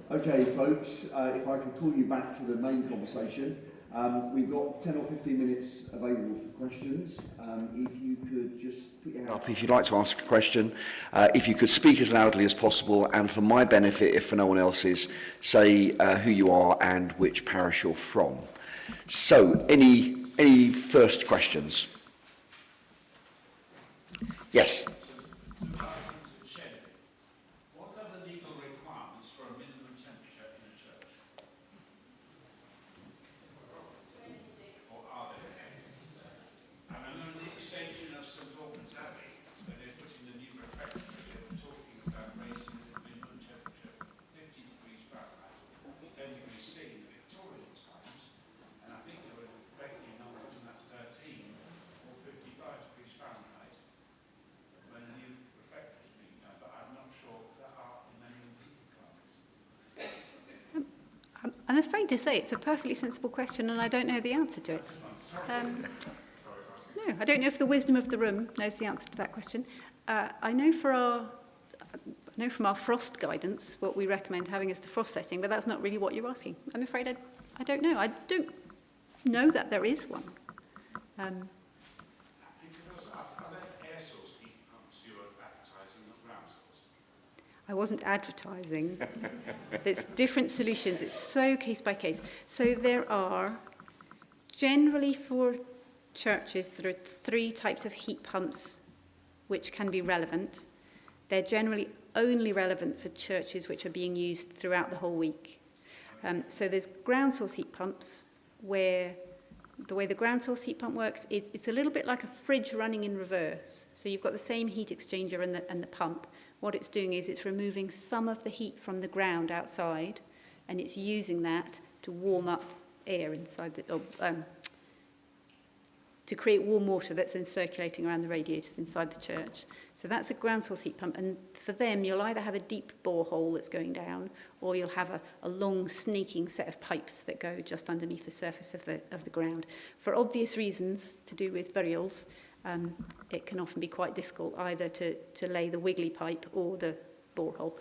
Okay, folks, if I can call you back to the main conversation. We've got 10 or 15 minutes available for questions. If you could just put your hand up if you'd like to ask a question. If you could speak as loudly as possible, and for my benefit, if for no one else's, say who you are and which parish you're from. So, any first questions? Yes. I'm afraid to say it's a perfectly sensible question and I don't know the answer to it. No, I don't know if the wisdom of the room knows the answer to that question. I know from our frost guidance what we recommend having as the frost setting, but that's not really what you're asking. I'm afraid I don't know. I don't know that there is one. I wasn't advertising. There's different solutions. It's so case by case. So there are, generally for churches, there are 3 types of heat pumps which can be relevant. They're generally only relevant for churches which are being used throughout the whole week. So there's ground source heat pumps where the way the ground source heat pump works, it's a little bit like a fridge running in reverse. So you've got the same heat exchanger and the pump. What it's doing is it's removing some of the heat from the ground outside, and it's using that to warm up air inside to create warm water that's then circulating around the radiators inside the church. So that's a ground source heat pump, and for them you'll either have a deep borehole that's going down, or you'll have a long snaking set of pipes that go just underneath the surface of the ground. For obvious reasons to do with burials, it can often be quite difficult either to lay the wiggly pipe or the borehole.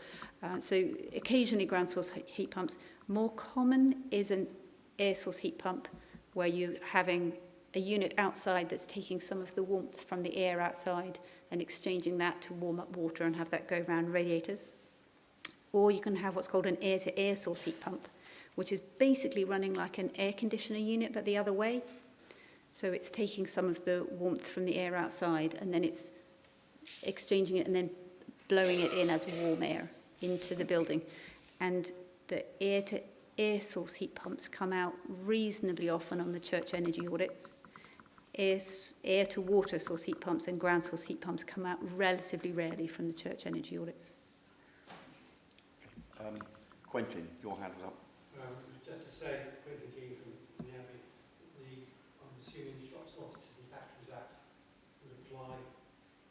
So occasionally ground source heat pumps. More common is an air source heat pump where you're having a unit outside that's taking some of the warmth from the air outside and exchanging that to warm up water and have that go around radiators. Or you can have what's called an air-to-air source heat pump, which is basically running like an air conditioner unit but the other way. So it's taking some of the warmth from the air outside and then it's exchanging it and then blowing it in as warm air into the building. And the air-to-air source heat pumps come out reasonably often on the church energy audits. Air-to-water source heat pumps and ground source heat pumps come out relatively rarely from the church energy audits. Quentin, your hand was up. Just to say, Quentin King from the Abbey, I'm assuming the Shops, Offices and Factories Act would apply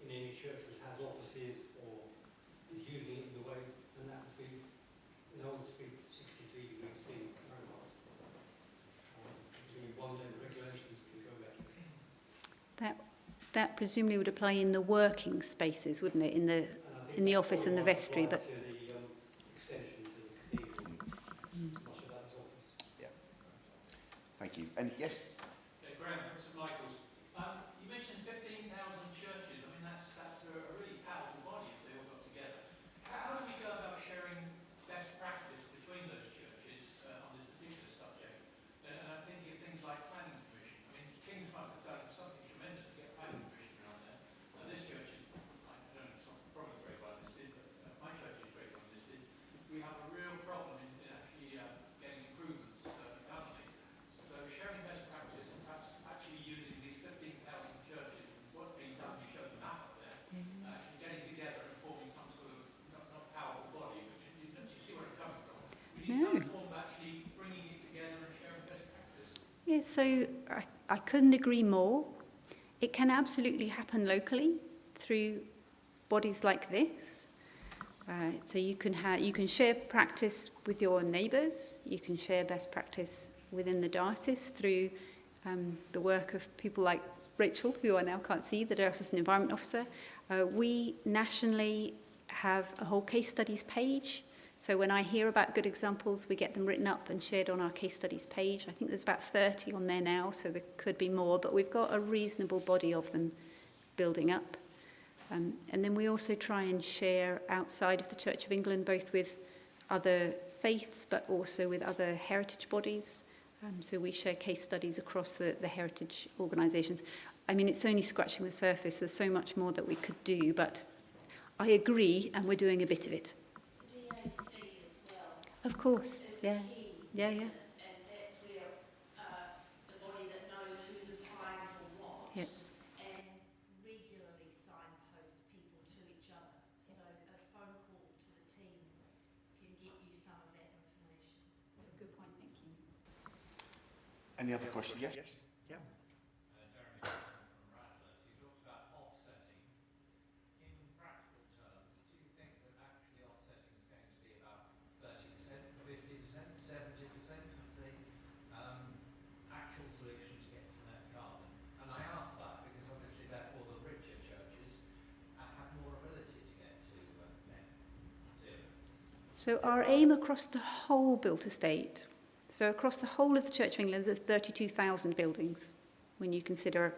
in any church which has offices or is using it in the way, and that would be, no one speak 63 degrees C Fahrenheit. One day the regulations can go there. That presumably would apply in the working spaces, wouldn't it? In the office and the vestry, but Thank you. And yes? Graham from St Michael's. You mentioned 15,000 churches. I mean, that's a really powerful body if they all got together. How do we go about sharing best practice between those churches on this particular subject? And I'm thinking of things like planning permission. I mean, Kings must have done something tremendous to get planning permission around there. And this church is, I don't know, it's not probably very well listed, but my church is very well listed. We have a real problem in actually getting improvements currently. So sharing best practice and perhaps actually using these 15,000 churches, what's being done, you show the map up there, actually getting together and forming some sort of, not powerful body, but you see where it's coming from. We need some form of actually bringing it together and sharing best practice. yeah, so I couldn't agree more. It can absolutely happen locally through bodies like this. So you can share practice with your neighbours. You can share best practice within the diocese through the work of people like Rachel, who I now can't see, the Diocesan Environment Officer. We nationally have a whole case studies page. So when I hear about good examples, we get them written up and shared on our case studies page. I think there's about 30 on there now, so there could be more, but we've got a reasonable body of them building up. And then we also try and share outside of the Church of England, both with other faiths, but also with other heritage bodies. So we share case studies across the heritage organisations. I mean, it's only scratching the surface. There's so much more that we could do, but I agree, and we're doing a bit of it. DAC as well. Of course, yeah. Key. Yeah. And that's where the body that knows who's applying for what Yep. and regularly signpost people to each other. So a phone call to the team can get you some of that information. Good point, thank you. Any other questions? Yes? Yeah. Jeremy from Radford, you talked about offsetting. In practical terms, do you think that actually offsetting is going to be about 30%, 50%, 70% of the actual solution to get to net carbon? And I ask that because obviously therefore the richer churches have more ability to get to net zero. So our aim across the whole built estate, so across the whole of the Church of England, there's 32,000 buildings when you consider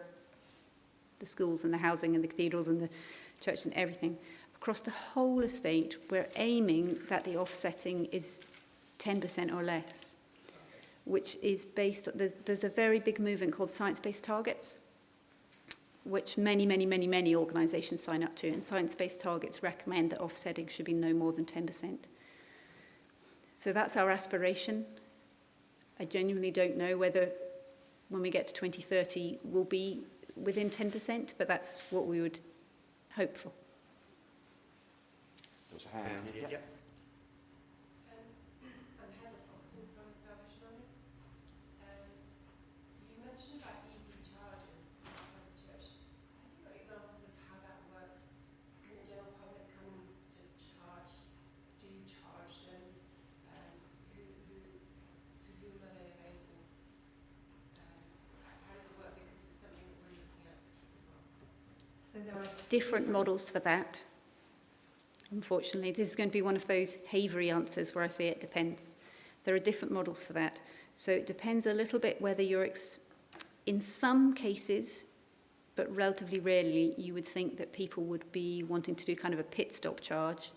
the schools and the housing and the cathedrals and the churches and everything. Across the whole estate, we're aiming that the offsetting is 10% or less, which is based on, there's a very big movement called science-based targets, which many organisations sign up to, and science-based targets recommend that offsetting should be no more than 10%. So that's our aspiration. I genuinely don't know whether when we get to 2030 we'll be within 10%, but that's what we would hope for. There's a hand here. Yeah. I'm Hannah Foxton from the Salvation Army. You mentioned about EV chargers inside the church. Have you got examples of how that works? Can the general public come and just charge? Do you charge them? To whom are they available? How does it work? Because it's something that we're looking at as well. different models for that. Unfortunately, this is going to be one of those havery answers where I say it depends. There are different models for that. So it depends a little bit whether you're, in some cases, but relatively rarely, you would think that people would be wanting to do kind of a pit stop charge.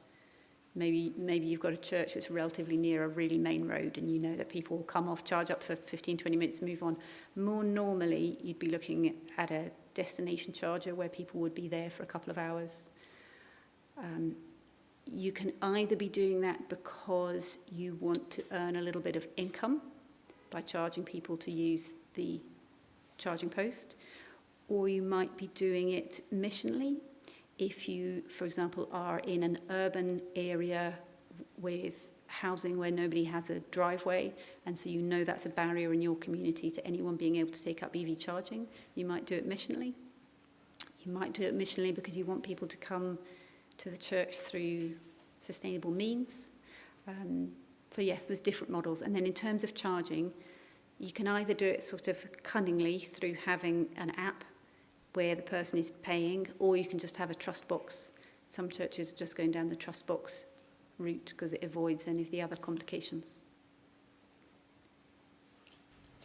Maybe you've got a church that's relatively near a really main road and you know that people will come off, charge up for 15, 20 minutes, move on. More normally, you'd be looking at a destination charger where people would be there for a couple of hours. You can either be doing that because you want to earn a little bit of income by charging people to use the charging post, or you might be doing it missionally. If you, for example, are in an urban area with housing where nobody has a driveway, and so you know that's a barrier in your community to anyone being able to take up EV charging, you might do it missionally. You might do it missionally because you want people to come to the church through sustainable means. So yes, there's different models. And then in terms of charging, you can either do it sort of cunningly through having an app where the person is paying, or you can just have a trust box. Some churches are just going down the trust box route because it avoids any of the other complications.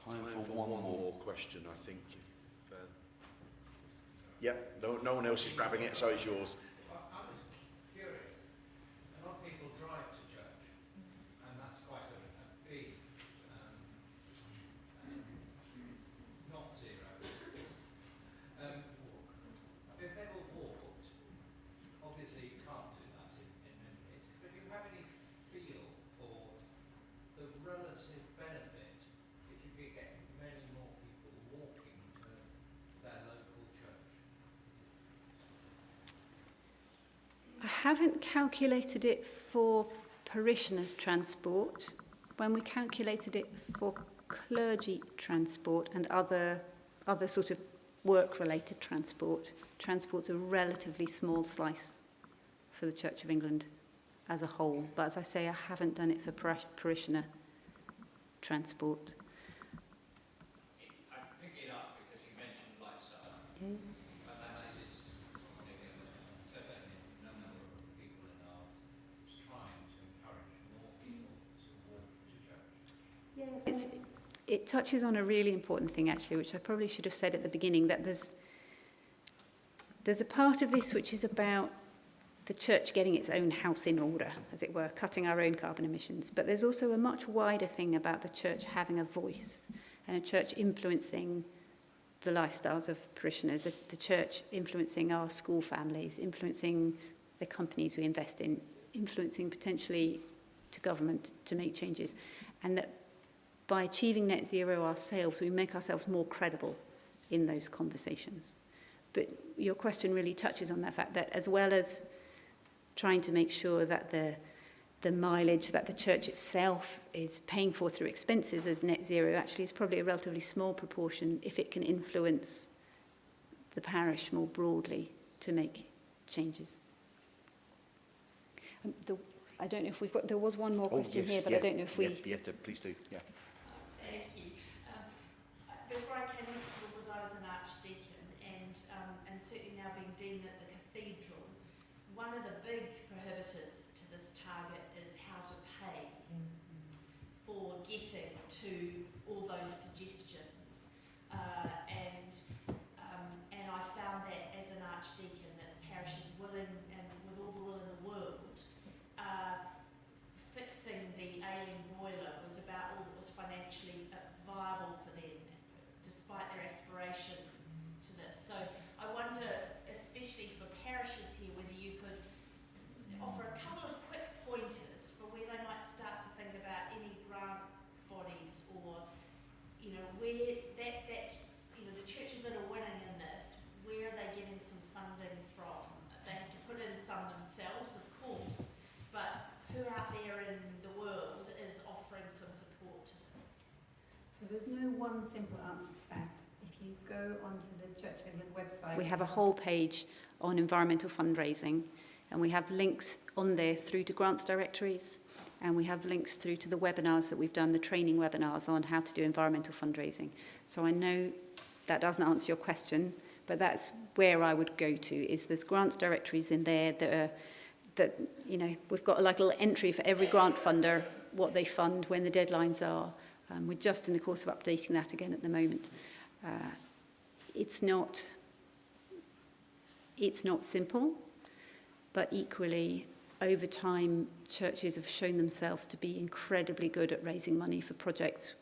Time for one more question, I think. No one else is grabbing it, so it's yours. I was curious. A lot of people drive to church, and that's quite a big, not zero. If they all walked, obviously you can't do that in many cases, but do you have any feel for the relative benefit if you could get many more people walking to their local church? I haven't calculated it for parishioners' transport. When we calculated it for clergy transport and other sort of work-related transport's a relatively small slice for the Church of England as a whole. But as I say, I haven't done it for parishioner transport. I pick it up because you mentioned lifestyle. Okay. But that is certainly no number of people in ours trying to encourage more people to walk to church. It touches on a really important thing, actually, which I probably should have said at the beginning, that there's a part of this which is about the church getting its own house in order, as it were, cutting our own carbon emissions. But there's also a much wider thing about the church having a voice and a church influencing the lifestyles of parishioners, the church influencing our school families, influencing the companies we invest in, influencing potentially to government to make changes. And that by achieving net zero ourselves, we make ourselves more credible in those conversations. But your question really touches on that fact that as well as trying to make sure that the mileage that the church itself is paying for through expenses as net zero actually is probably a relatively small proportion if it can influence the parish more broadly to make changes. I don't know if we've got, there was one more question here, but I don't know if we... Please do, yeah. Thank you. Before I came into the Woods, I was an archdeacon, and certainly now being dean at the cathedral, one of the big prohibitors to this target is how to pay for getting to all those suggestions. And I found that as an archdeacon that the parish is willing, and with all the will in the world, fixing the ailing boiler was about all that was financially viable for them, despite their aspiration to this. So I wonder, especially for parishes here, whether you could offer a couple of quick pointers for where they might start to think about any grant bodies, or where the churches that are winning in this, where are they getting some funding from? They have to put in some themselves, of course, but who out there in the world is offering some support to this? So there's no one simple answer to that. If you go onto the Church of England website, we have a whole page on environmental fundraising, and we have links on there through to grants directories, and we have links through to the webinars that we've done, the training webinars on how to do environmental fundraising. So I know that doesn't answer your question, But that's where I would go to, is there's grants directories in there that you know, we've got like a little entry for every grant funder, what they fund, when the deadlines are. We're just in the course of updating that again at the moment. It's not simple, but equally, over time, churches have shown themselves to be incredibly good at raising money for projects,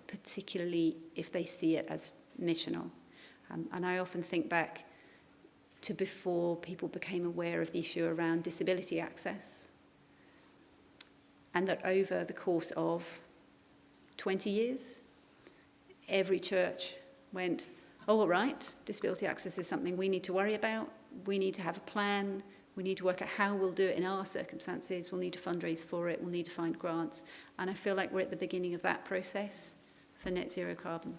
particularly if they see it as missional. And I often think back to before people became aware of the issue around disability access, and that over the course of 20 years, every church went, oh, all right, disability access is something we need to worry about. We need to have a plan. We need to work out how we'll do it in our circumstances. We'll need to fundraise for it. We'll need to find grants. And I feel like we're at the beginning of that process for net zero carbon.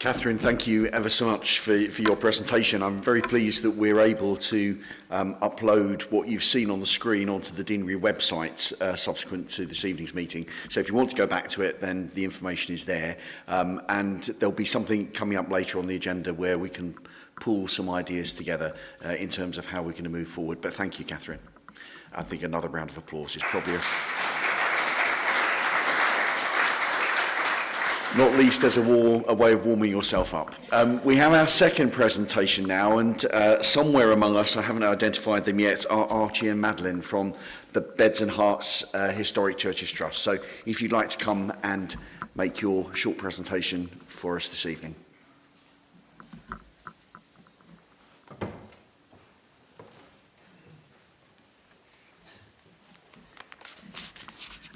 Catherine, thank you ever so much for your presentation. I'm very pleased that we're able to upload what you've seen on the screen onto the Deanery website subsequent to this evening's meeting. So if you want to go back to it, then the information is there. And there'll be something coming up later on the agenda where we can pull some ideas together in terms of how we're going to move forward. But thank you, Catherine. I think another round of applause is probably not least as a way of warming yourself up. We have our second presentation now, and somewhere among us, I haven't identified them yet, are Archie and Madeline from the Beds and Hearts Historic Churches Trust. So if you'd like to come and make your short presentation for us this evening.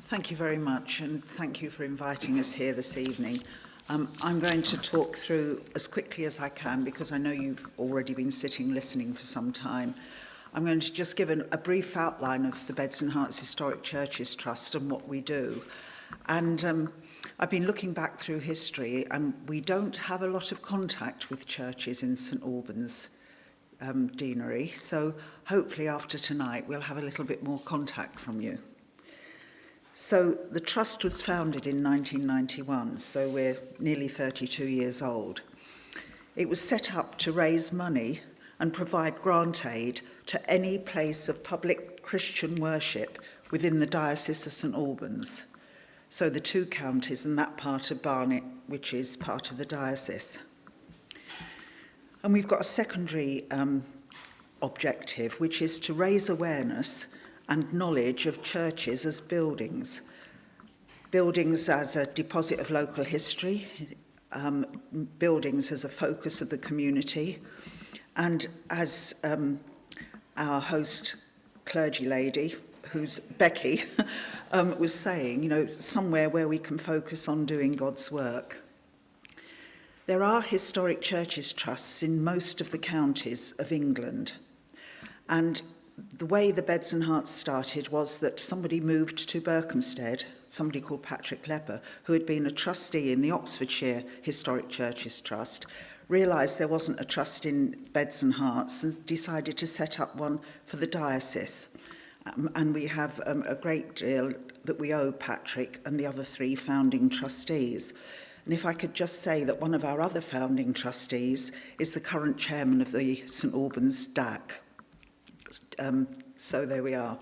Thank you very much, and thank you for inviting us here this evening. I'm going to talk through as quickly as I can, because I know you've already been sitting listening for some time. I'm going to just give a brief outline of the Beds and Hearts Historic Churches Trust and what we do. And I've been looking back through history, and we don't have a lot of contact with churches in St Albans Deanery, so hopefully after tonight we'll have a little bit more contact from you. So the Trust was founded in 1991, so we're nearly 32 years old. It was set up to raise money and provide grant aid to any place of public Christian worship within the Diocese of St Albans, so the two counties and that part of Barnet, which is part of the diocese. And we've got a secondary objective, which is to raise awareness and knowledge of churches as buildings. Buildings as a deposit of local history, buildings as a focus of the community, and as our host clergy lady, who's Becky, was saying, you know, somewhere where we can focus on doing God's work. There are historic churches trusts in most of the counties of England, and the way the Beds and Hearts started was that somebody moved to Berkhamsted, somebody called Patrick Lepper, who had been a trustee in the Oxfordshire Historic Churches Trust, realised there wasn't a trust in Beds and Hearts and decided to set up one for the diocese. And we have a great deal that we owe Patrick and the other three founding trustees. And if I could just say that one of our other founding trustees is the current chairman of the St Albans DAC. So there we are.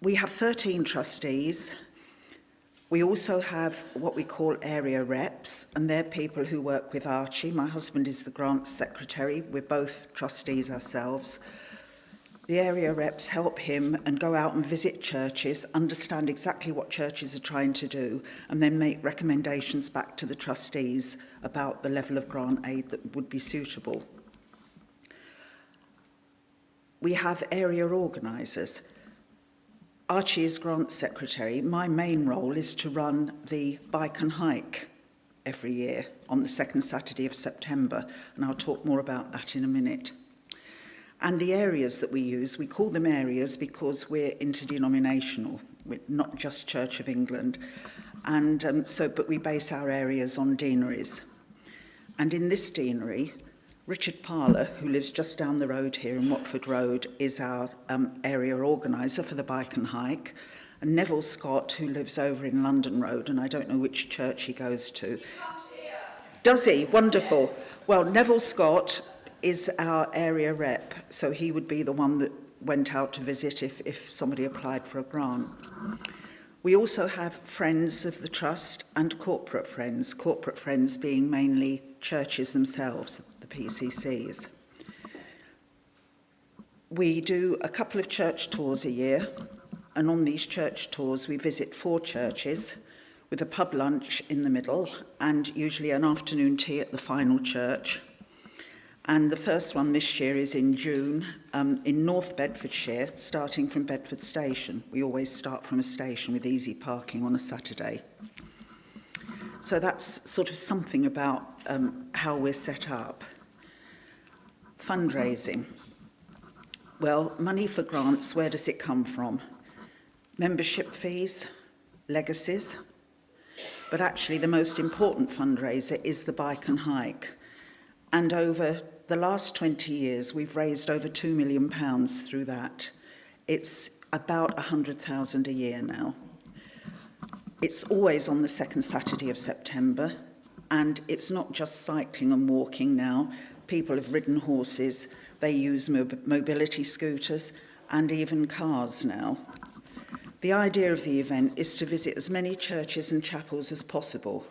We have 13 trustees. We also have what we call area reps, and they're people who work with Archie. My husband is the grants secretary. We're both trustees ourselves. The area reps help him and go out and visit churches, understand exactly what churches are trying to do, and then make recommendations back to the trustees about the level of grant aid that would be suitable. We have area organisers. Archie is grant secretary. My main role is to run the bike and hike every year on the second Saturday of September, and I'll talk more about that in a minute. And the areas that we use, we call them areas because we're interdenominational. We're not just Church of England. And but we base our areas on deaneries. And in this deanery, Richard Parler, who lives just down the road here in Watford Road, is our area organiser for the bike and hike. And Neville Scott, who lives over in London Road, and I don't know which church he goes to. Does he? Wonderful. Well, Neville Scott is our area rep, so he would be the one that went out to visit if somebody applied for a grant. We also have friends of the trust and corporate friends being mainly churches themselves, the PCCs. We do a couple of church tours a year, and on these church tours we visit 4 churches with a pub lunch in the middle and usually an afternoon tea at the final church. And the first one this year is in June in North Bedfordshire, starting from Bedford Station. We always start from a station with easy parking on a Saturday. So that's sort of something about how we're set up. Fundraising. Well, money for grants, where does it come from? Membership fees, legacies. But actually the most important fundraiser is the bike and hike. And over the last 20 years, we've raised over £2 million through that. It's about 100,000 a year now. It's always on the second Saturday of September, and it's not just cycling and walking now. People have ridden horses, they use mobility scooters, and even cars now. The idea of the event is to visit as many churches and chapels as possible,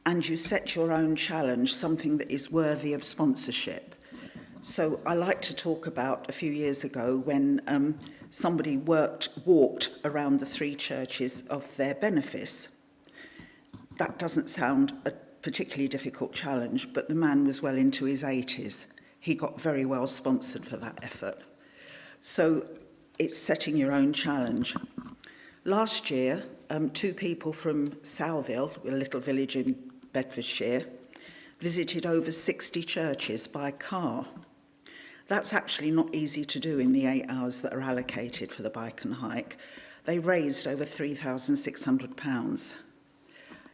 and you set your own challenge, something that is worthy of sponsorship. So I like to talk about a few years ago when somebody walked around the 3 churches of their benefice. That doesn't sound a particularly difficult challenge, but the man was well into his 80s. He got very well sponsored for that effort. So it's setting your own challenge. Last year, 2 people from Southill, a little village in Bedfordshire, visited over 60 churches by car. That's actually not easy to do in the 8 hours that are allocated for the bike and hike. They raised over £3,600.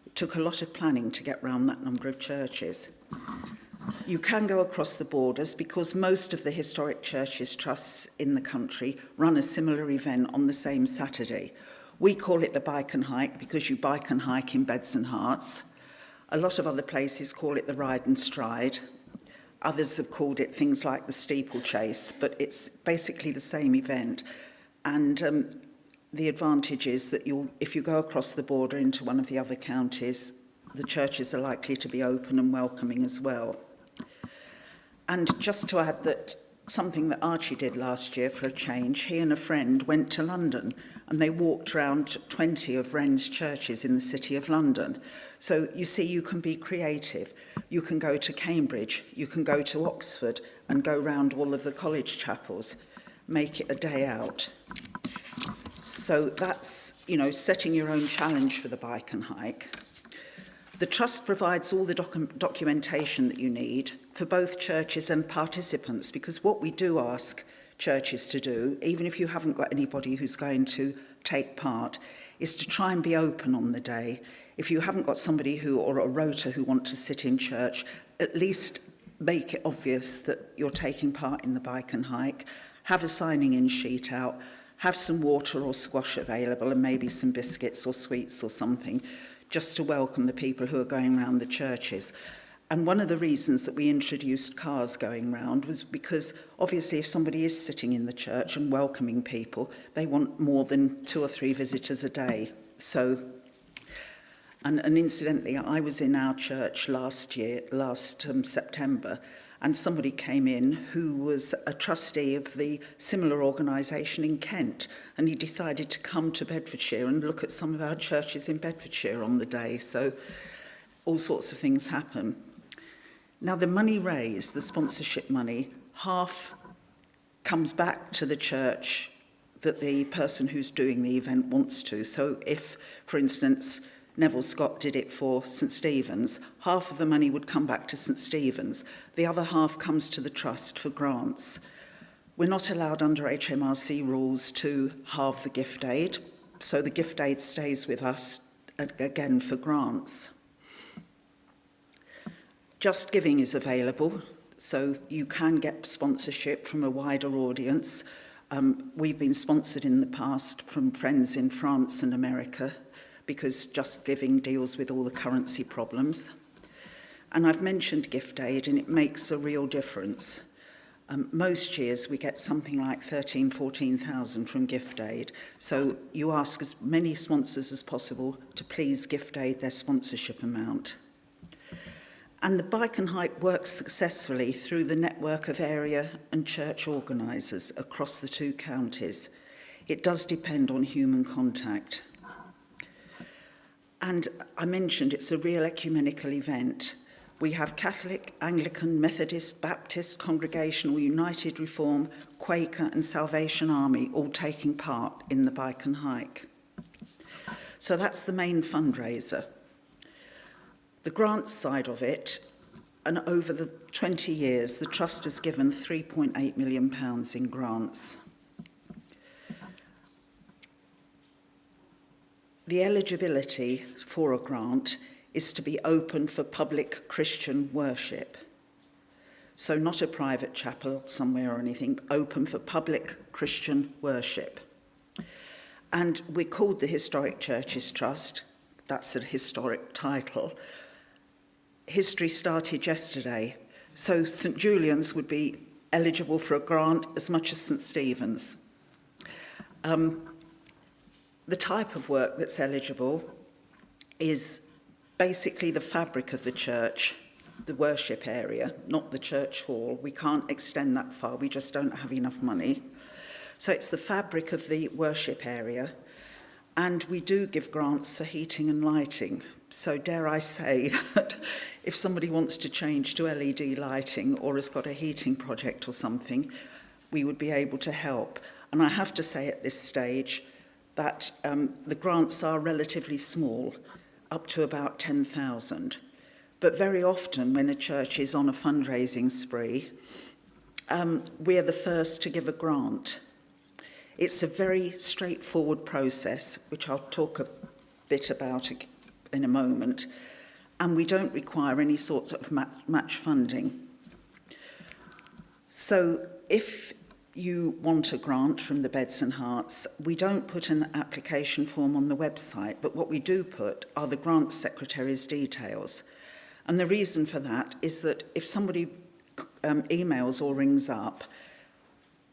It took a lot of planning to get round that number of churches. You can go across the borders because most of the historic churches trusts in the country run a similar event on the same Saturday. We call it the bike and hike because you bike and hike in Beds and Hearts. A lot of other places call it the ride and stride. Others have called it things like the steeplechase, but it's basically the same event. And the advantage is that if you go across the border into one of the other counties, the churches are likely to be open and welcoming as well. And just to add that something that Archie did last year for a change, he and a friend went to London and they walked around 20 of Wren's churches in the City of London. So you see, you can be creative. You can go to Cambridge, you can go to Oxford and go round all of the college chapels, make it a day out. So that's, setting your own challenge for the bike and hike. The Trust provides all the documentation that you need for both churches and participants, because what we do ask churches to do, even if you haven't got anybody who's going to take part, is to try and be open on the day. If you haven't got somebody or a rota who want to sit in church, at least make it obvious that you're taking part in the bike and hike, have a signing in sheet out, have some water or squash available and maybe some biscuits or sweets or something, just to welcome the people who are going around the churches. And one of the reasons that we introduced cars going round was because obviously if somebody is sitting in the church and welcoming people, they want more than 2 or 3 visitors a day. So, and incidentally, I was in our church last September, and somebody came in who was a trustee of the similar organisation in Kent, and he decided to come to Bedfordshire and look at some of our churches in Bedfordshire on the day. So all sorts of things happen. Now, the money raised, the sponsorship money, half comes back to the church that the person who's doing the event wants to. So if, for instance, Neville Scott did it for St Stephen's, half of the money would come back to St Stephen's. The other half comes to the Trust for grants. We're not allowed under HMRC rules to halve the gift aid, so the gift aid stays with us, again, for grants. Just Giving is available, so you can get sponsorship from a wider audience. We've been sponsored in the past from friends in France and America because Just Giving deals with all the currency problems. And I've mentioned gift aid, and it makes a real difference. Most years we get something like 14,000 from gift aid. So you ask as many sponsors as possible to please gift aid their sponsorship amount. And the Bike and Hike works successfully through the network of area and church organisers across the 2 counties. It does depend on human contact. And I mentioned it's a real ecumenical event. We have Catholic, Anglican, Methodist, Baptist, Congregational, United Reform, Quaker and Salvation Army all taking part in the Bike and Hike. So that's the main fundraiser. The grants side of it, and over the 20 years, the Trust has given £3.8 million in grants. The eligibility for a grant is to be open for public Christian worship. So not a private chapel somewhere or anything, open for public Christian worship. And we're called the Historic Churches Trust. That's a historic title. History started yesterday, so St Julian's would be eligible for a grant as much as St Stephen's. The type of work that's eligible is basically the fabric of the church, the worship area, not the church hall. We can't extend that far, we just don't have enough money. So it's the fabric of the worship area, and we do give grants for heating and lighting. So dare I say that if somebody wants to change to LED lighting or has got a heating project or something, we would be able to help. And I have to say at this stage that the grants are relatively small, up to about 10,000. But very often when a church is on a fundraising spree, we're the first to give a grant. It's a very straightforward process, which I'll talk a bit about in a moment, and we don't require any sorts of match funding. So if you want a grant from the Beds and Hearts, we don't put an application form on the website, but what we do put are the grant secretary's details. And the reason for that is that if somebody emails or rings up,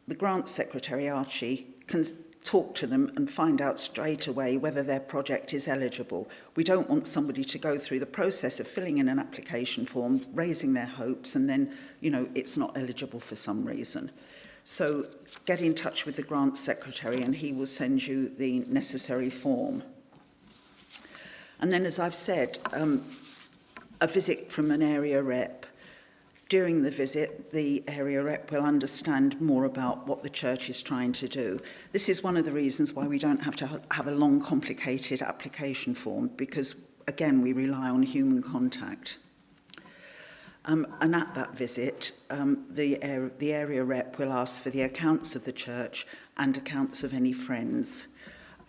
the grant secretary, Archie, can talk to them and find out straight away whether their project is eligible. We don't want somebody to go through the process of filling in an application form, raising their hopes, and then, it's not eligible for some reason. So get in touch with the grant secretary and he will send you the necessary form. And then, as I've said, a visit from an area rep. During the visit, the area rep will understand more about what the church is trying to do. This is one of the reasons why we don't have to have a long, complicated application form, because, again, we rely on human contact. And at that visit, the area rep will ask for the accounts of the church and accounts of any friends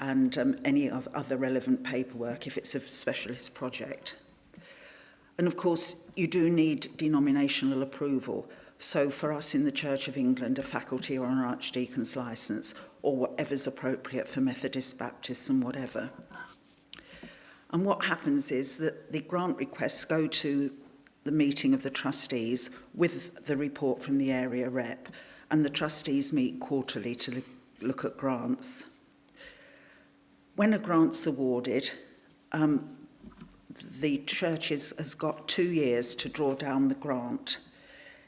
and any other relevant paperwork if it's a specialist project. And of course, you do need denominational approval. So for us in the Church of England, a faculty or an archdeacon's licence, or whatever's appropriate for Methodists, Baptists and whatever. And what happens is that the grant requests go to the meeting of the trustees with the report from the area rep, and the trustees meet quarterly to look at grants. When a grant's awarded, the church has got 2 years to draw down the grant.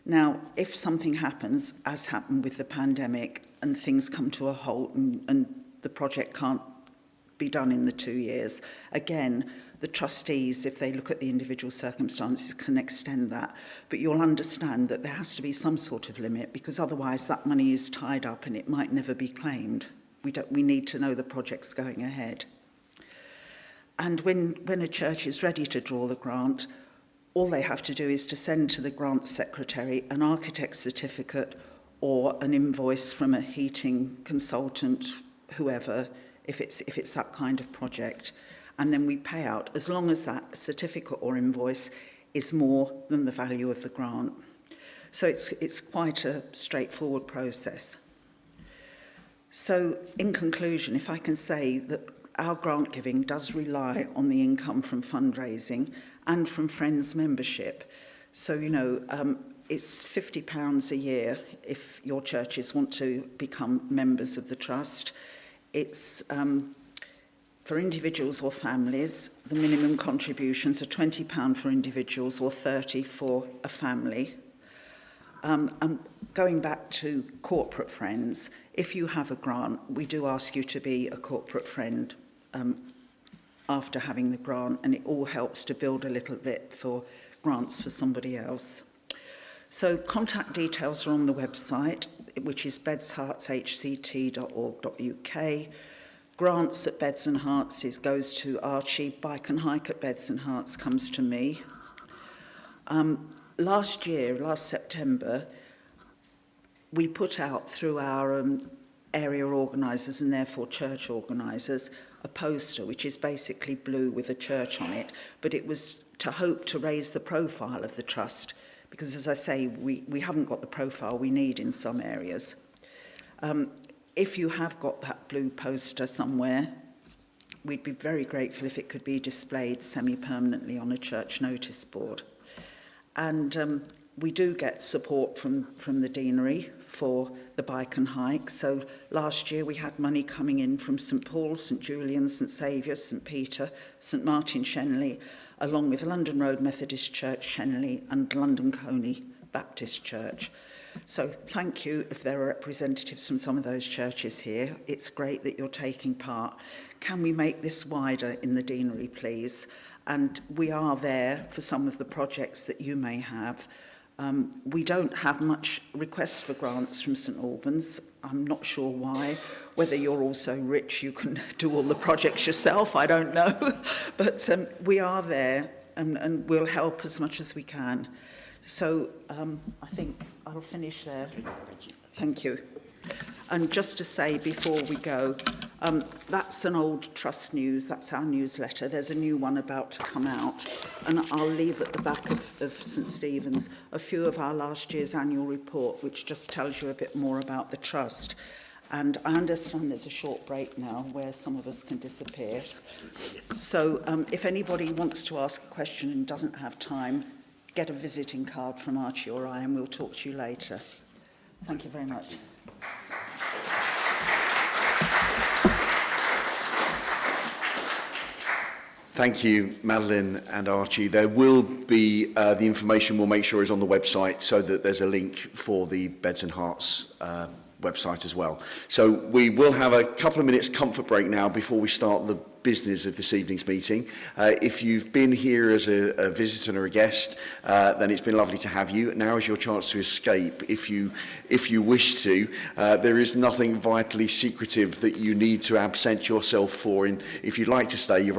Now, if something happens, as happened with the pandemic, and things come to a halt and the project can't be done in the 2 years, again, the trustees, if they look at the individual circumstances, can extend that. But you'll understand that there has to be some sort of limit, because otherwise that money is tied up and it might never be claimed. We need to know the project's going ahead. And when a church is ready to draw the grant, all they have to do is to send to the grant secretary an architect's certificate or an invoice from a heating consultant, whoever, if it's that kind of project. And then we pay out, as long as that certificate or invoice is more than the value of the grant. So it's quite a straightforward process. So, in conclusion, if I can say that our grant giving does rely on the income from fundraising and from Friends membership. So, it's £50 a year if your churches want to become members of the trust. It's for individuals or families, the minimum contributions are £20 for individuals or £30 for a family. And going back to corporate friends, if you have a grant, we do ask you to be a corporate friend after having the grant, and it all helps to build a little bit for grants for somebody else. So contact details are on the website, which is bedsheartshct.org.uk. Grants at Beds and Hearts goes to Archie. Bike and Hike at Beds and Hearts comes to me. Last September, we put out through our area organisers and therefore church organisers a poster which is basically blue with a church on it, but it was to hope to raise the profile of the trust, because as I say, we haven't got the profile we need in some areas. If you have got that blue poster somewhere, we'd be very grateful if it could be displayed semi-permanently on a church notice board. And we do get support from the deanery for the bike and hike. So last year we had money coming in from St Paul's, St Julian's, St Saviour's, St Peter, St Martin Shenley, along with London Road Methodist Church Shenley and London Coney Baptist Church. So thank you if there are representatives from some of those churches here. It's great that you're taking part. Can we make this wider in the deanery, please? And we are there for some of the projects that you may have. We don't have much requests for grants from St Albans. I'm not sure why. Whether you're all so rich you can do all the projects yourself, I don't know. But we are there and we'll help as much as we can. So I think I'll finish there. Thank you. And just to say before we go, that's an old Trust News, that's our newsletter. There's a new one about to come out, and I'll leave at the back of St Stephen's a few of our last year's annual report, which just tells you a bit more about the Trust. And I understand there's a short break now where some of us can disappear. So if anybody wants to ask a question and doesn't have time, get a visiting card from Archie or I, and we'll talk to you later. Thank you very much. Thank you, Madeline and Archie. There will be, the information we'll make sure is on the website so that there's a link for the Beds and Hearts website as well. So we will have a couple of minutes comfort break now before we start the business of this evening's meeting. If you've been here as a visitor or a guest, then it's been lovely to have you. Now is your chance to escape if you wish to. There is nothing vitally secretive that you need to absent yourself for. If you'd like to stay, you're very